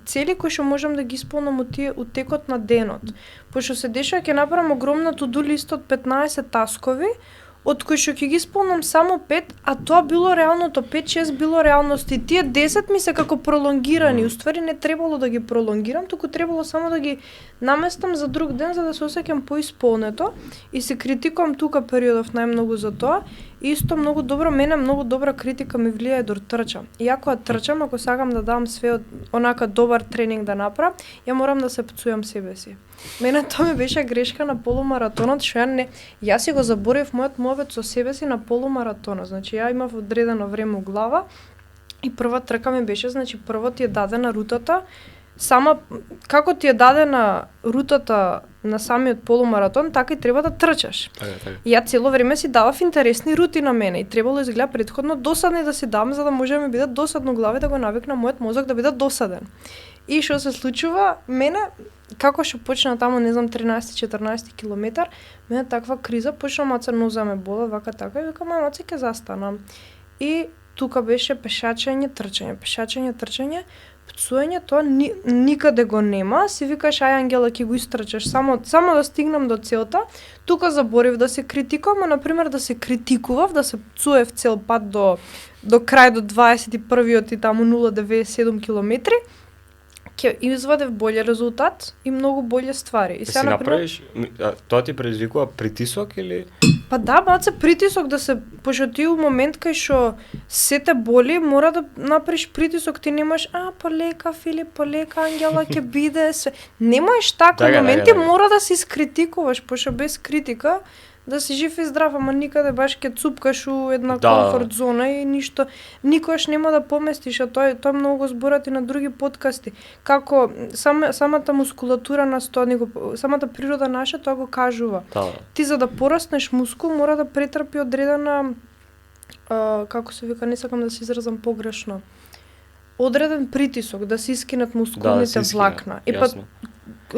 цели кои што можам да ги исполнам у текот на денот. Пошто се дешава ќе направам огромна to-do листа од 15 таскови, од кои што ќе ги исполнам само 5, а тоа било реалното 5-6 било реалност и тие 10 ми се како пролонгирани, уствари не требало да ги пролонгирам, туку требало само да ги наместам за друг ден за да се осеќам поисполнето и се критикувам тука периодов најмногу за тоа. И исто многу добро, мене многу добра критика ми влијае дор трчам. И ако ја трчам, ако сакам да дам све од онака добар тренинг да направам, ја морам да се пцујам себе си. Мене тоа ми беше грешка на полумаратонот, што јас си го заборев мојот мовет со себе си на полумаратонот. Значи ја имав одредено време у глава и прва трка ми беше, значи прво ти е дадена рутата, сама како ти е дадена рутата на самиот полумаратон, така и треба да трчаш. Така. И ја цело време си давав интересни рути на мене и требало изгледа претходно досадни да си дам за да може да ми бидат досадно глави да го навикна мојот мозок да биде досаден. И што се случува, мене како што почна таму, не знам, 13-14 километар, мене таква криза, почна маца ноза ме бола, вака така, и викам, маца ќе застанам. И тука беше пешачење, трчање, пцуење, тоа никаде го нема, си викаш, ај Ангела, ќе го истрчаш, само да стигнам до целта. Тука заборив да се критикувам, а например да се критикував, да се пцуев цел пат до крај, до 21-иот и таму 0,97 километри, ќе извадев боле резултат и многу боле ствари. И сега направиш, тоа ти предизвикува притисок или? Па да, маце притисок да се, пошто ти у момент кај што сете боли, мора да направиш притисок, ти немаш, полека Филип, полека Ангела, ќе биде се. Немаш така, у моменти мора да се искритикуваш, пошто без критика да си жив и здрав, ама никаде баш ќе цупкаш у една комфорт зона и ништо, никош нема да поместиш, а тоа многу зборат и на други подкасти. Како самата мускулатура на самата природа наша тоа го кажува. Ти за да пораснеш мускул мора да претрпи одредена како се вика, не сакам да се изразам погрешно. Одреден притисок да се искинат мускулните влакна. И па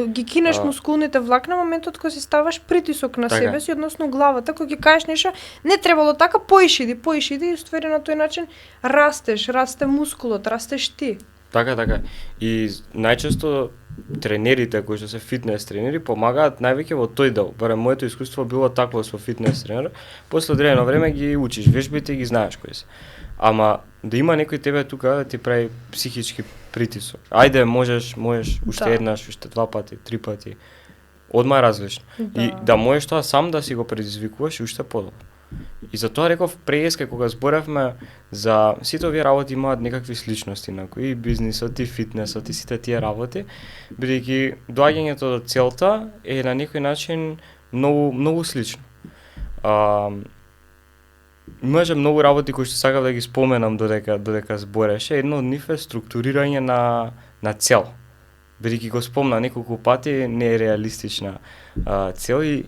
ги кинеш мускулните влакна моментот кога си ставаш притисок на себе си, односно главата, кога ги кажеш нешто, не требало така, поишиди и уствари на тој начин расте мускулот, растеш ти. Така. И најчесто тренерите кои што се фитнес тренери помагаат највеќе во тој дел. Барем моето искуство било такво со фитнес тренер. После одредено време ги учиш вежбите и ги знаеш кои се. Ама да има некој тебе тука да ти прави психички притисок. Ајде, можеш уште еднаш, уште 2 пати, 3 пати. Одма различно. И да можеш тоа сам да си го предизвикуваш уште подобро. И затоа реков преска кога зборевме за сите овие работи имаат некакви сличности на кои бизнисот и фитнесот и сите тие работи, бидејќи доаѓањето до целта е на некој начин многу слично. Имаше многу работи кои што сакав да ги споменам додека збореше. Едно од нив е структурирање на цел. Бидејќи го спомна неколку пати нереалистична цел и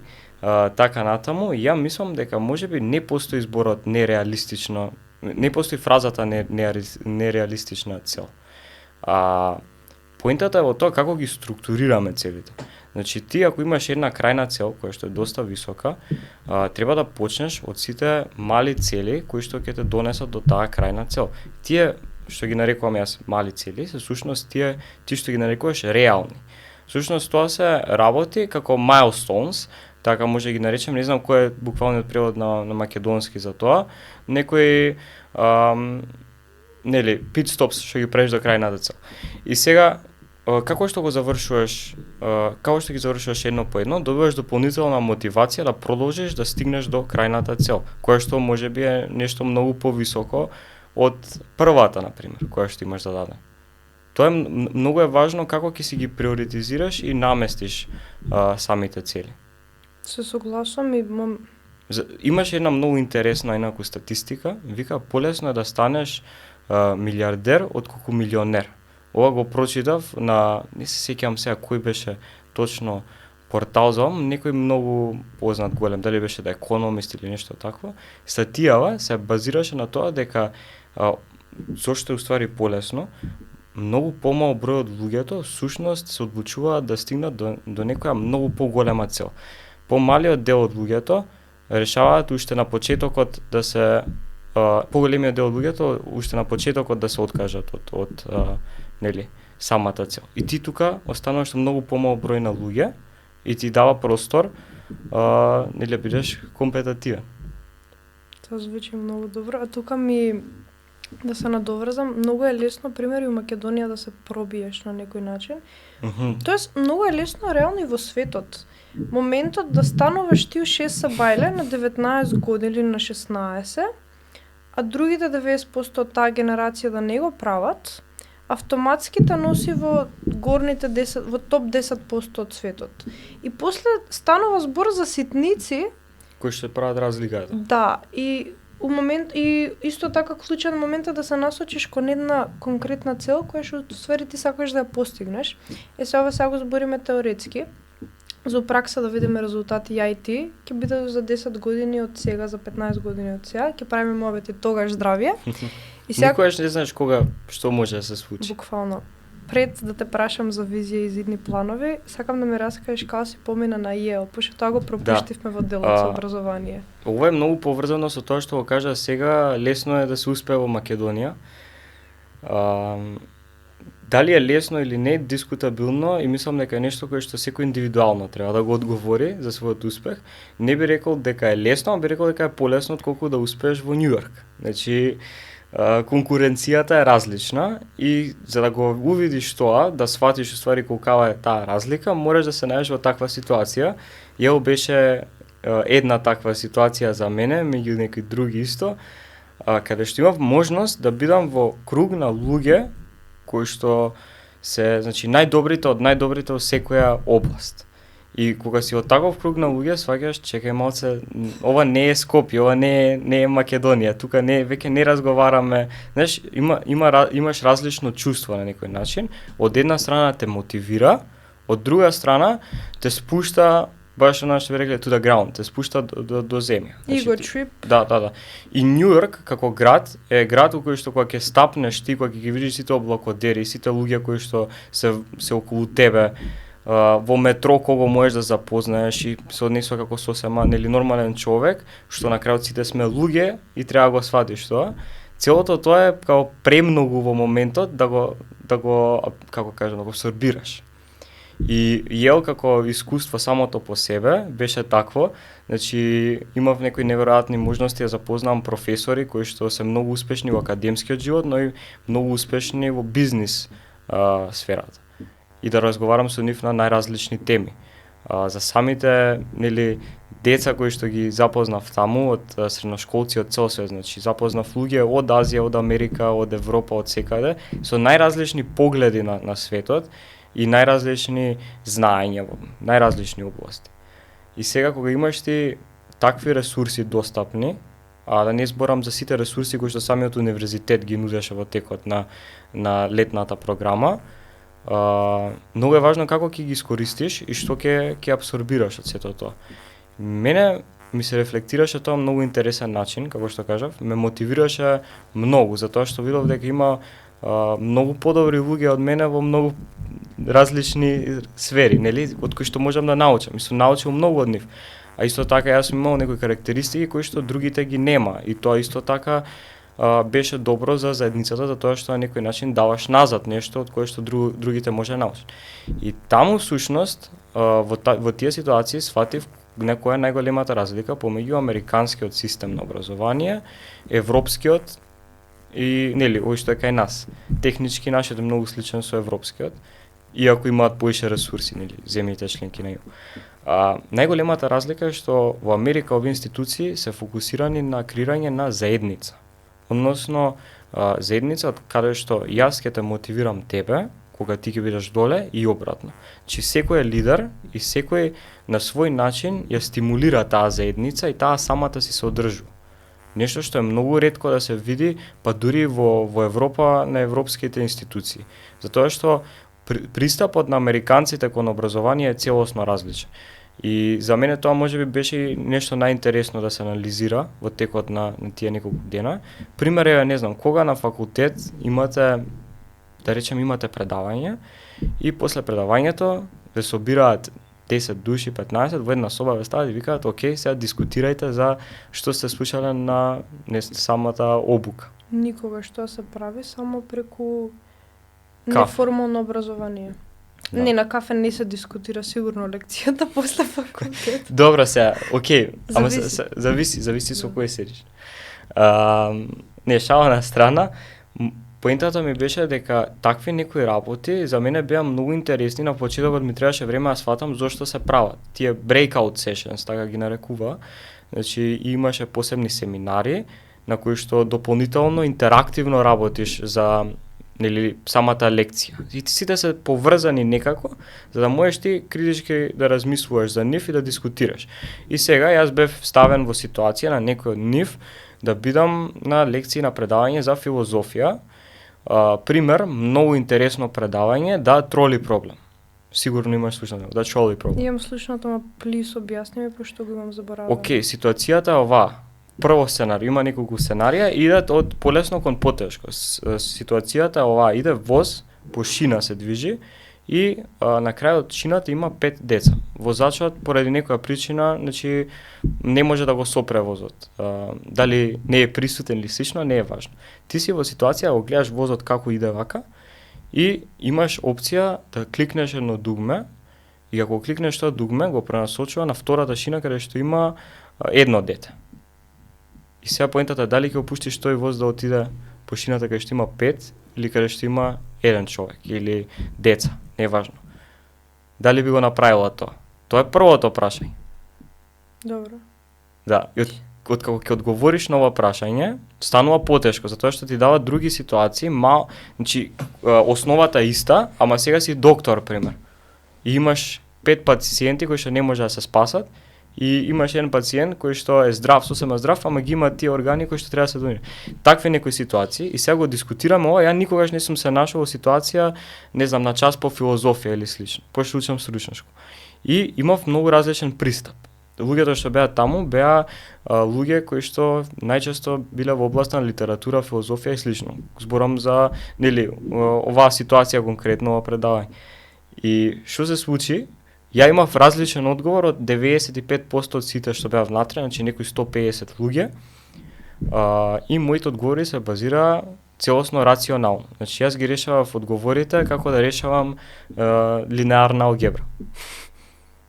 така натаму, ја мислам дека можеби не постои зборот нереалистично, не постои фразата нереалистична цел. Поентата е во тоа како ги структурираме целите. Значи ти ако имаш една крајна цел која што е доста висока, треба да почнеш од сите мали цели кои што ќе те донесат до таа крајна цел. Тие што ги нарекувам јас мали цели, се сушност ти што ги нарекуваш реални. Сушност тоа се работи како milestones, така може да ги наречем, не знам кој е буквалниот превод на македонски за тоа, некои pit stops што ги правиш до крајната цел. И сега како што ги завршуваш едно по едно, добиваш дополнителна мотивација да продолжиш да стигнеш до крајната цел, која што можеби е нешто многу повисоко од првата, например, која што имаш зададена. Тоа многу е важно како ќе си ги приоритизираш и наместиш самите цели. Се согласувам и имаш една многу интересна инаку статистика, вика полесно е да станеш милиардер отколку милионер. Ова го прочитав на, не се сеќавам сега кој беше точно портал за некој многу познат голем, дали беше да Економист или нешто такво. Статијава се базираше на тоа дека зошто е уствари полесно, многу помал број од луѓето сушност се одлучуваат да стигнат до некоја многу поголема цел. Помалиот дел од луѓето решаваат уште на почетокот да се поголемиот дел од луѓето уште на почетокот да се откажат од самата цел. И ти тука остануваш многу помал број на луѓе и ти дава простор да бидеш компетитивен. Тоа звучи многу добро, а тука ми да се надоврзам, многу е лесно, пример, и у Македонија да се пробиеш на некој начин. Тоест, многу е лесно реално и во светот. Моментот да стануваш ти у 6 сабајле на 19 години или на 16, а другите 90% од таа генерација да не го прават, автоматски те носи во горните 10, во топ 10% од светот. И после станува збор за ситници кои што прават разликата. Да, и исто така клучен момент е да се насочиш кон една конкретна цел која што ствари ти сакаш да ја постигнеш. Сега го збориме теоретски. За пракса да видиме резултати ја и ти, ќе биде за 10 години од сега, за 15 години од сега, ќе правиме мобети тогаш здравје. И сега никогаш не знаеш кога што може да се случи. Буквално. Пред да те прашам за визија и зидни планови, сакам да ми раскажеш како си помина на ИЕЛ, пошто тоа го пропуштивме во делот за образование. Ова е многу поврзано со тоа што го кажа сега, лесно е да се успее во Македонија. Дали е лесно или не, дискутабилно, и мислам дека е нешто кое што секој индивидуално треба да го одговори за својот успех. Не би рекол дека е лесно, а би рекол дека е полесно отколку да успееш во Њујорк. Значи, конкуренцијата е различна и за да го увидиш тоа, да сватиш уствари колкава е таа разлика, мораш да се најдеш во таква ситуација. Јел беше една таква ситуација за мене, меѓу некои други исто, каде што имав можност да бидам во круг на луѓе кои што се, значи, најдобрите од најдобрите во секоја област. И кога си од таков круг на луѓе, сваќаш, чекај малце, ова не е Скопје, ова не е Македонија, тука веќе не разговараме. Знаеш, имаш различно чувство на некој начин. Од една страна те мотивира, од друга страна те спушта, баш она што ви рекле, to the ground, те спушта до земја. Ego trip. Да. И Њујорк како град е град во кој што кога ќе стапнеш ти, кога ќе ги видиш сите облакодери, сите луѓе кои што се околу тебе, во метро кого можеш да запознаеш и се однесува како сосема нормален човек, што на крајот сите сме луѓе и треба да го сватиш тоа. Целото тоа е како премногу во моментот да го како кажам, да го абсорбираш. И ел како искуство самото по себе беше такво, значи имав некои неверојатни можности да запознам професори кои што се многу успешни во академскиот живот, но и многу успешни во бизнис сферата. И да разговарам со нив на најразлични теми. За самите деца кои што ги запознав таму, од средношколци од цел свет, значи запознав луѓе од Азија, од Америка, од Европа, од секаде, со најразлични погледи на светот и најразлични знаења во најразлични области. И сега кога имаш ти такви ресурси достапни, да не зборам за сите ресурси кои што самиот универзитет ги нудеше во текот на летната програма, многу е важно како ќе ги искористиш и што ќе абсорбираш од сето тоа. Мене ми се рефлектираше тоа многу интересен начин, како што кажав, ме мотивираше многу, затоа што видов дека има многу подобри луѓе од мене во многу различни сфери, од кои што можам да научам. И сум научил многу од нив. А исто така јас сум имал некои карактеристики кои што другите ги нема. И тоа исто така беше добро за заедницата, затоа што на некој начин даваш назад нешто од кое што другите може да научат. И таму всушност во тие ситуации сватив некоја најголемата разлика помеѓу американскиот систем на образование, европскиот и овој што е кај нас. Технички нашиот е многу сличен со европскиот, иако имаат поише ресурси, земјите членки на ЕУ. Најголемата разлика е што во Америка овие институции се фокусирани на креирање на заедница. Односно, заедница од каде што јас ќе те мотивирам тебе, кога ти ќе бидеш доле и обратно. Че секој е лидер и секој на свој начин ја стимулира таа заедница и таа самата си се одржува. Нешто што е многу ретко да се види, па дури во Европа на европските институции. Затоа што пристапот на американците кон образование е целосно различен. И за мене тоа можеби беше нешто најинтересно да се анализира во текот на тие неколку дена. Пример е, не знам, кога на факултет имате, да речем, имате предавање и после предавањето ве собираат 10 души, 15, во една соба ве стават и викаат, окей, сега дискутирајте за што сте слушале на самата обука. Никогаш тоа се прави само преку неформално образование. Да. Не, на кафе не се дискутира сигурно лекцијата после факултет. Добро сега, окей, ама Зависи. зависи со Да. кој седиш. Не, шала на страна, поентата ми беше дека такви некои работи за мене беа многу интересни, на почетокот ми требаше време да сватам зошто се прават. Тие breakout sessions, така ги нарекува. Значи имаше посебни семинари на кои што дополнително интерактивно работиш за нели самата лекција. И сите се поврзани некако, за да можеш ти критички да размислуваш за нив и да дискутираш. И сега јас бев ставен во ситуација на некој од нив да бидам на лекции на предавање за филозофија. Пример, многу интересно предавање, да, троли проблем. Сигурно имаш слушано, да, троли проблем. Имам слушнато, ама плиз објасни ми, пошто го имам заборавено. Океј, ситуацијата е оваа. Прво сценарij, има неколку сценарија, идат од полесно кон потешко. Ситуацијата е оваа, иде воз, по шина се движи и на крајот шината има 5 деца. Возачот поради некоја причина, значи не може да го сопре возот. Дали не е присутен или слично, не е важно. Ти си во ситуација го гледаш возот како иде вака и имаш опција да кликнеш едно дугме и ако кликнеш тоа дугме го пренасочува на втората шина каде што има едно дете. И сега поентата е дали ќе опуштиш тој воз да отиде по шината каде што има 5 или каде што има еден човек или деца, не е важно. Дали би го направила тоа? Тоа е првото прашање. Добро. Да, и од како ќе одговориш на ова прашање, станува потешко, затоа што ти дава други ситуации, значи основата е иста, ама сега си доктор, пример. И имаш 5 пациенти кои што не може да се спасат, и имаш еден пациент кој што е здрав, сосема здрав, ама ги има тие органи кои што треба да се донира. Такви некои ситуации, и сега го дискутираме ова, ја никогаш не сум се нашол во ситуација, не знам, на час по филозофија или слично, пошто учам стручношко. И имав многу различен пристап. Луѓето што беа таму беа луѓе кои што најчесто биле во областа на литература, филозофија и слично. Зборам за, нели, оваа ситуација конкретно ова предавање. И што се случи? Ја имав различен одговор од 95% од сите што беа внатре, значи некои 150 луѓе. И моите одговори се базира целосно рационално. Значи јас ги решавав одговорите како да решавам линеарна алгебра.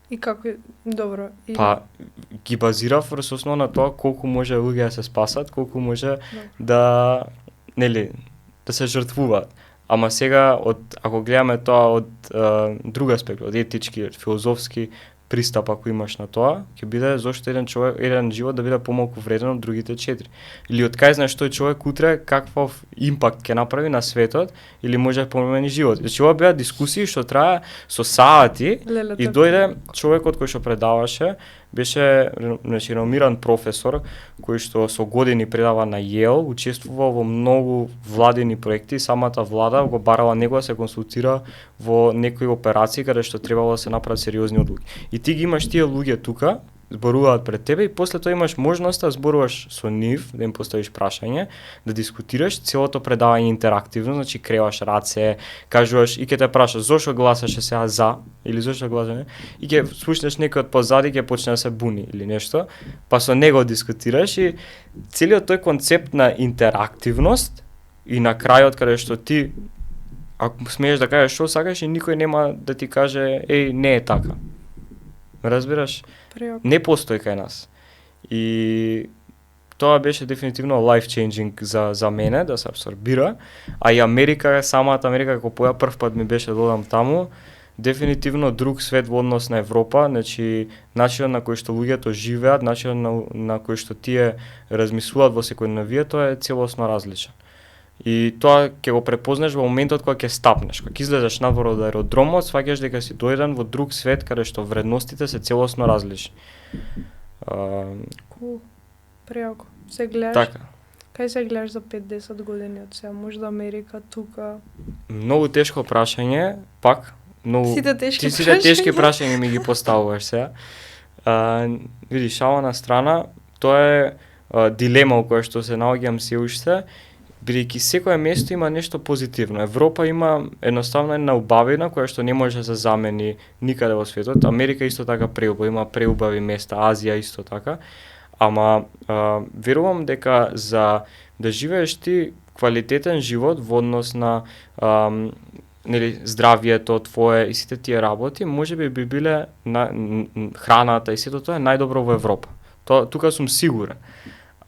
И како добро. И... Па ги базирав врз основа на тоа колку може луѓе да се спасат, колку може да нели да се жртвуваат. Ама сега ако гледаме тоа од друг аспект, од етички, од филозофски пристап ако имаш на тоа, ќе биде зошто еден живот да биде помалку вреден од другите 4. Или од кај знаеш тој човек утре каков импакт ќе направи на светот или може да промени живот. Значи ова беа дискусии што трае со сати и дојде човекот кој што предаваше, беше значи реномиран професор кој што со години предава на Йел, учествувал во многу владини проекти, самата влада го барала него да се консултира во некои операции каде што требало да се направат сериозни одлуки. И ти ги имаш тие луѓе тука, зборуваат пред тебе и после тоа имаш можност да зборуваш со нив, да им поставиш прашање, да дискутираш целото предавање интерактивно, значи креваш раце, кажуваш и ќе те прашаш зошто гласаше сега за или зошто гласаше и ќе слушнеш некој од позади ќе почне да се буни или нешто, па со него дискутираш и целиот тој концепт на интерактивност и на крајот каде што ти ако смееш да кажеш што сакаш и никој нема да ти каже еј не е така. Разбираш? Не постои кај нас. И тоа беше дефинитивно life changing за мене да се абсорбира, а и Америка, самата Америка како поја прв пат ми беше додам таму, дефинитивно друг свет во однос на Европа, значи начинот на кој што луѓето живеат, начинот на кој што тие размислуваат во секојдневието е целосно различен. И тоа ќе го препознаш во моментот кога ќе стапнеш, кога ќе излезеш надвор од аеродромот, сваќаш дека си дојден во друг свет каде што вредностите се целосно различни. Преако. Се гледаш? Така. Кај се гледаш за 5-10 години од сега? Може да Америка тука? Многу тешко прашање, пак многу Сите тешки прашања ми ги поставуваш сега. Види, шала на страна, тоа е дилема во која што се наоѓам се уште. Бидејќи секое место има нешто позитивно. Европа има едноставно една убавина која што не може да се замени никаде во светот. Америка исто така преубава, има преубави места, Азија исто така. Ама верувам дека за да живееш ти квалитетен живот во однос на нели здравието твое и сите тие работи, можеби би биле храната и сето тоа е најдобро во Европа. Тука сум сигурен.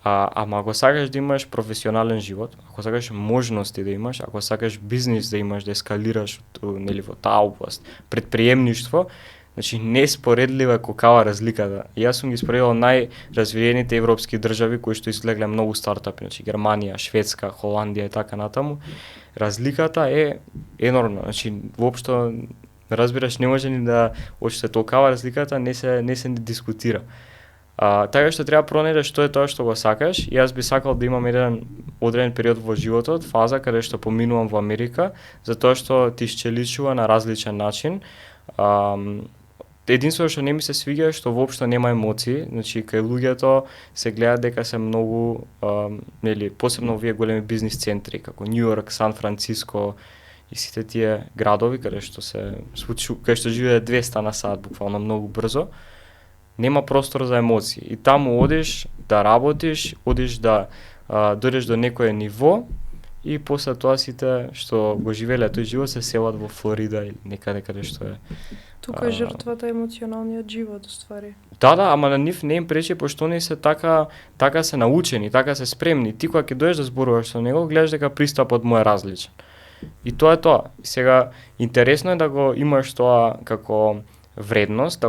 Ама ако сакаш да имаш професионален живот, ако сакаш можности да имаш, ако сакаш бизнис да имаш, да ескалираш нели во таа област, предприемништво, значи неспоредлива колкава разликата. Јас сум ги споредил најразвиените европски држави кои што излегле многу стартапи, значи Германија, Шведска, Холандија и така натаму. Разликата е енормна, значи воопшто разбираш не може ни да очте толкава разликата не се ни дискутира. Така што треба пронајдеш што е тоа што го сакаш. И јас би сакал да имам еден одреден период во животот, фаза каде што поминувам во Америка, затоа што ти исчеличува на различен начин. Единствено што не ми се свиѓа е што воопшто нема емоции, значи кај луѓето се гледа дека се многу нели посебно овие големи бизнис центри како Њу Јорк, Сан Франциско и сите тие градови каде што се каде што живее 200 на сат буквално многу брзо. Нема простор за емоции. И таму одиш да работиш, одиш да дојдеш до некое ниво и после тоа сите што го живееле тој живот се селат во Флорида или некаде каде што е. Тука е жртвата емоционалниот живот, уствари. Да, ама на нив не им пречи, пошто они се така се научени, така се спремни. Ти кога ќе дојдеш да зборуваш со него, гледаш дека пристапот му е различен. И тоа е тоа. Сега интересно е да го имаш тоа како вредност,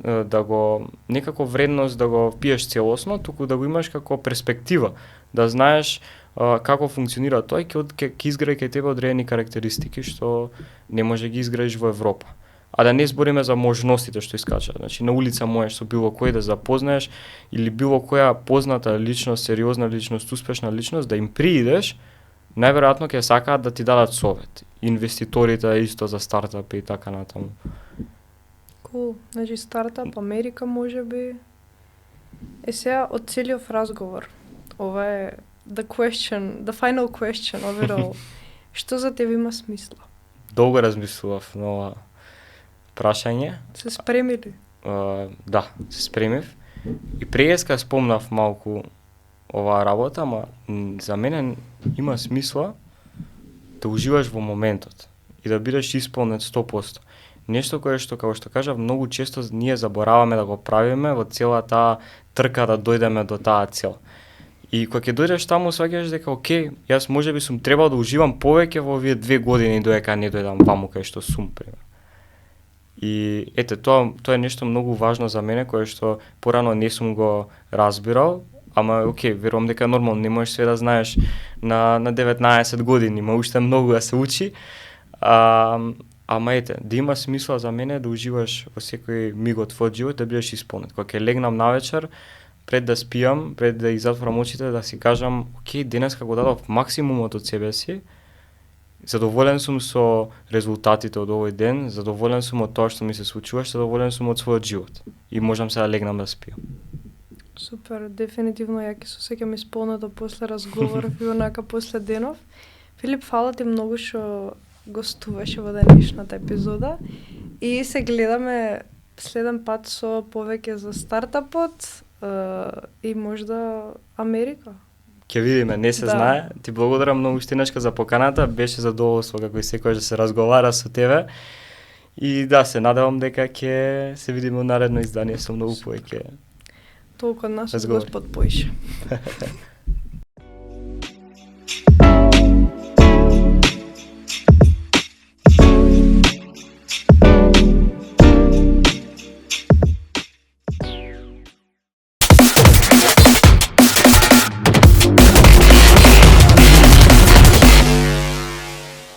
да го некако вредност да го пиеш целосно, туку да го имаш како перспектива, да знаеш како функционира тоа и ќе изгради кај тебе одредени карактеристики што не може ги изградиш во Европа. А да не збориме за можностите што искачат. Значи на улица можеш со било кој да запознаеш или било која позната личност, сериозна личност, успешна личност да им приидеш, најверојатно ќе сакаат да ти дадат совет. Инвеститорите исто за стартапи и така натаму. Cool. Значи стартап Америка можеби. Сега од целиот разговор. Ова е the final question of it all. Што за тебе има смисла? Долго размислував на ова прашање. Се спреми ли? Да, се спремив. И преска спомнав малку оваа работа, ама за мене има смисла да уживаш во моментот и да бидеш исполнет 100%. Нешто кое што, како што кажав, многу често ние забораваме да го правиме во целата трка да дојдеме до таа цел. И кога ќе дојдеш таму, сваќаш дека окей, јас можеби сум требал да уживам повеќе во овие 2 години додека не дојдам ваму кај што сум, пример. И ете, тоа е нешто многу важно за мене, кое што порано не сум го разбирал, ама окей, верувам дека нормално не можеш све да знаеш на 19 години, има уште многу да се учи. Ама ете, да има смисла за мене да уживаш во секој миг од твојот живот, да бидеш исполнет. Кога ќе легнам навечер, пред да спијам, пред да ги затворам очите, да си кажам, окей, денеска го дадов максимумот од себе си, задоволен сум со резултатите од овој ден, задоволен сум од тоа што ми се случува, задоволен сум од својот живот. И можам сега да легнам да спијам. Супер, дефинитивно ја ќе се осеќам исполнета после разговоров и онака после денов. Филип, фала ти многу што гостуваше во денешната епизода и се гледаме следен пат со повеќе за стартапот и можда Америка. Ќе видиме, не се знае. Ти благодарам многу Штинечка за поканата, беше задоволство како и секојаш да се разговара со тебе. И да, се надевам дека ќе се видиме во наредно издание со многу повеќе. Толку од нас, Господ поише.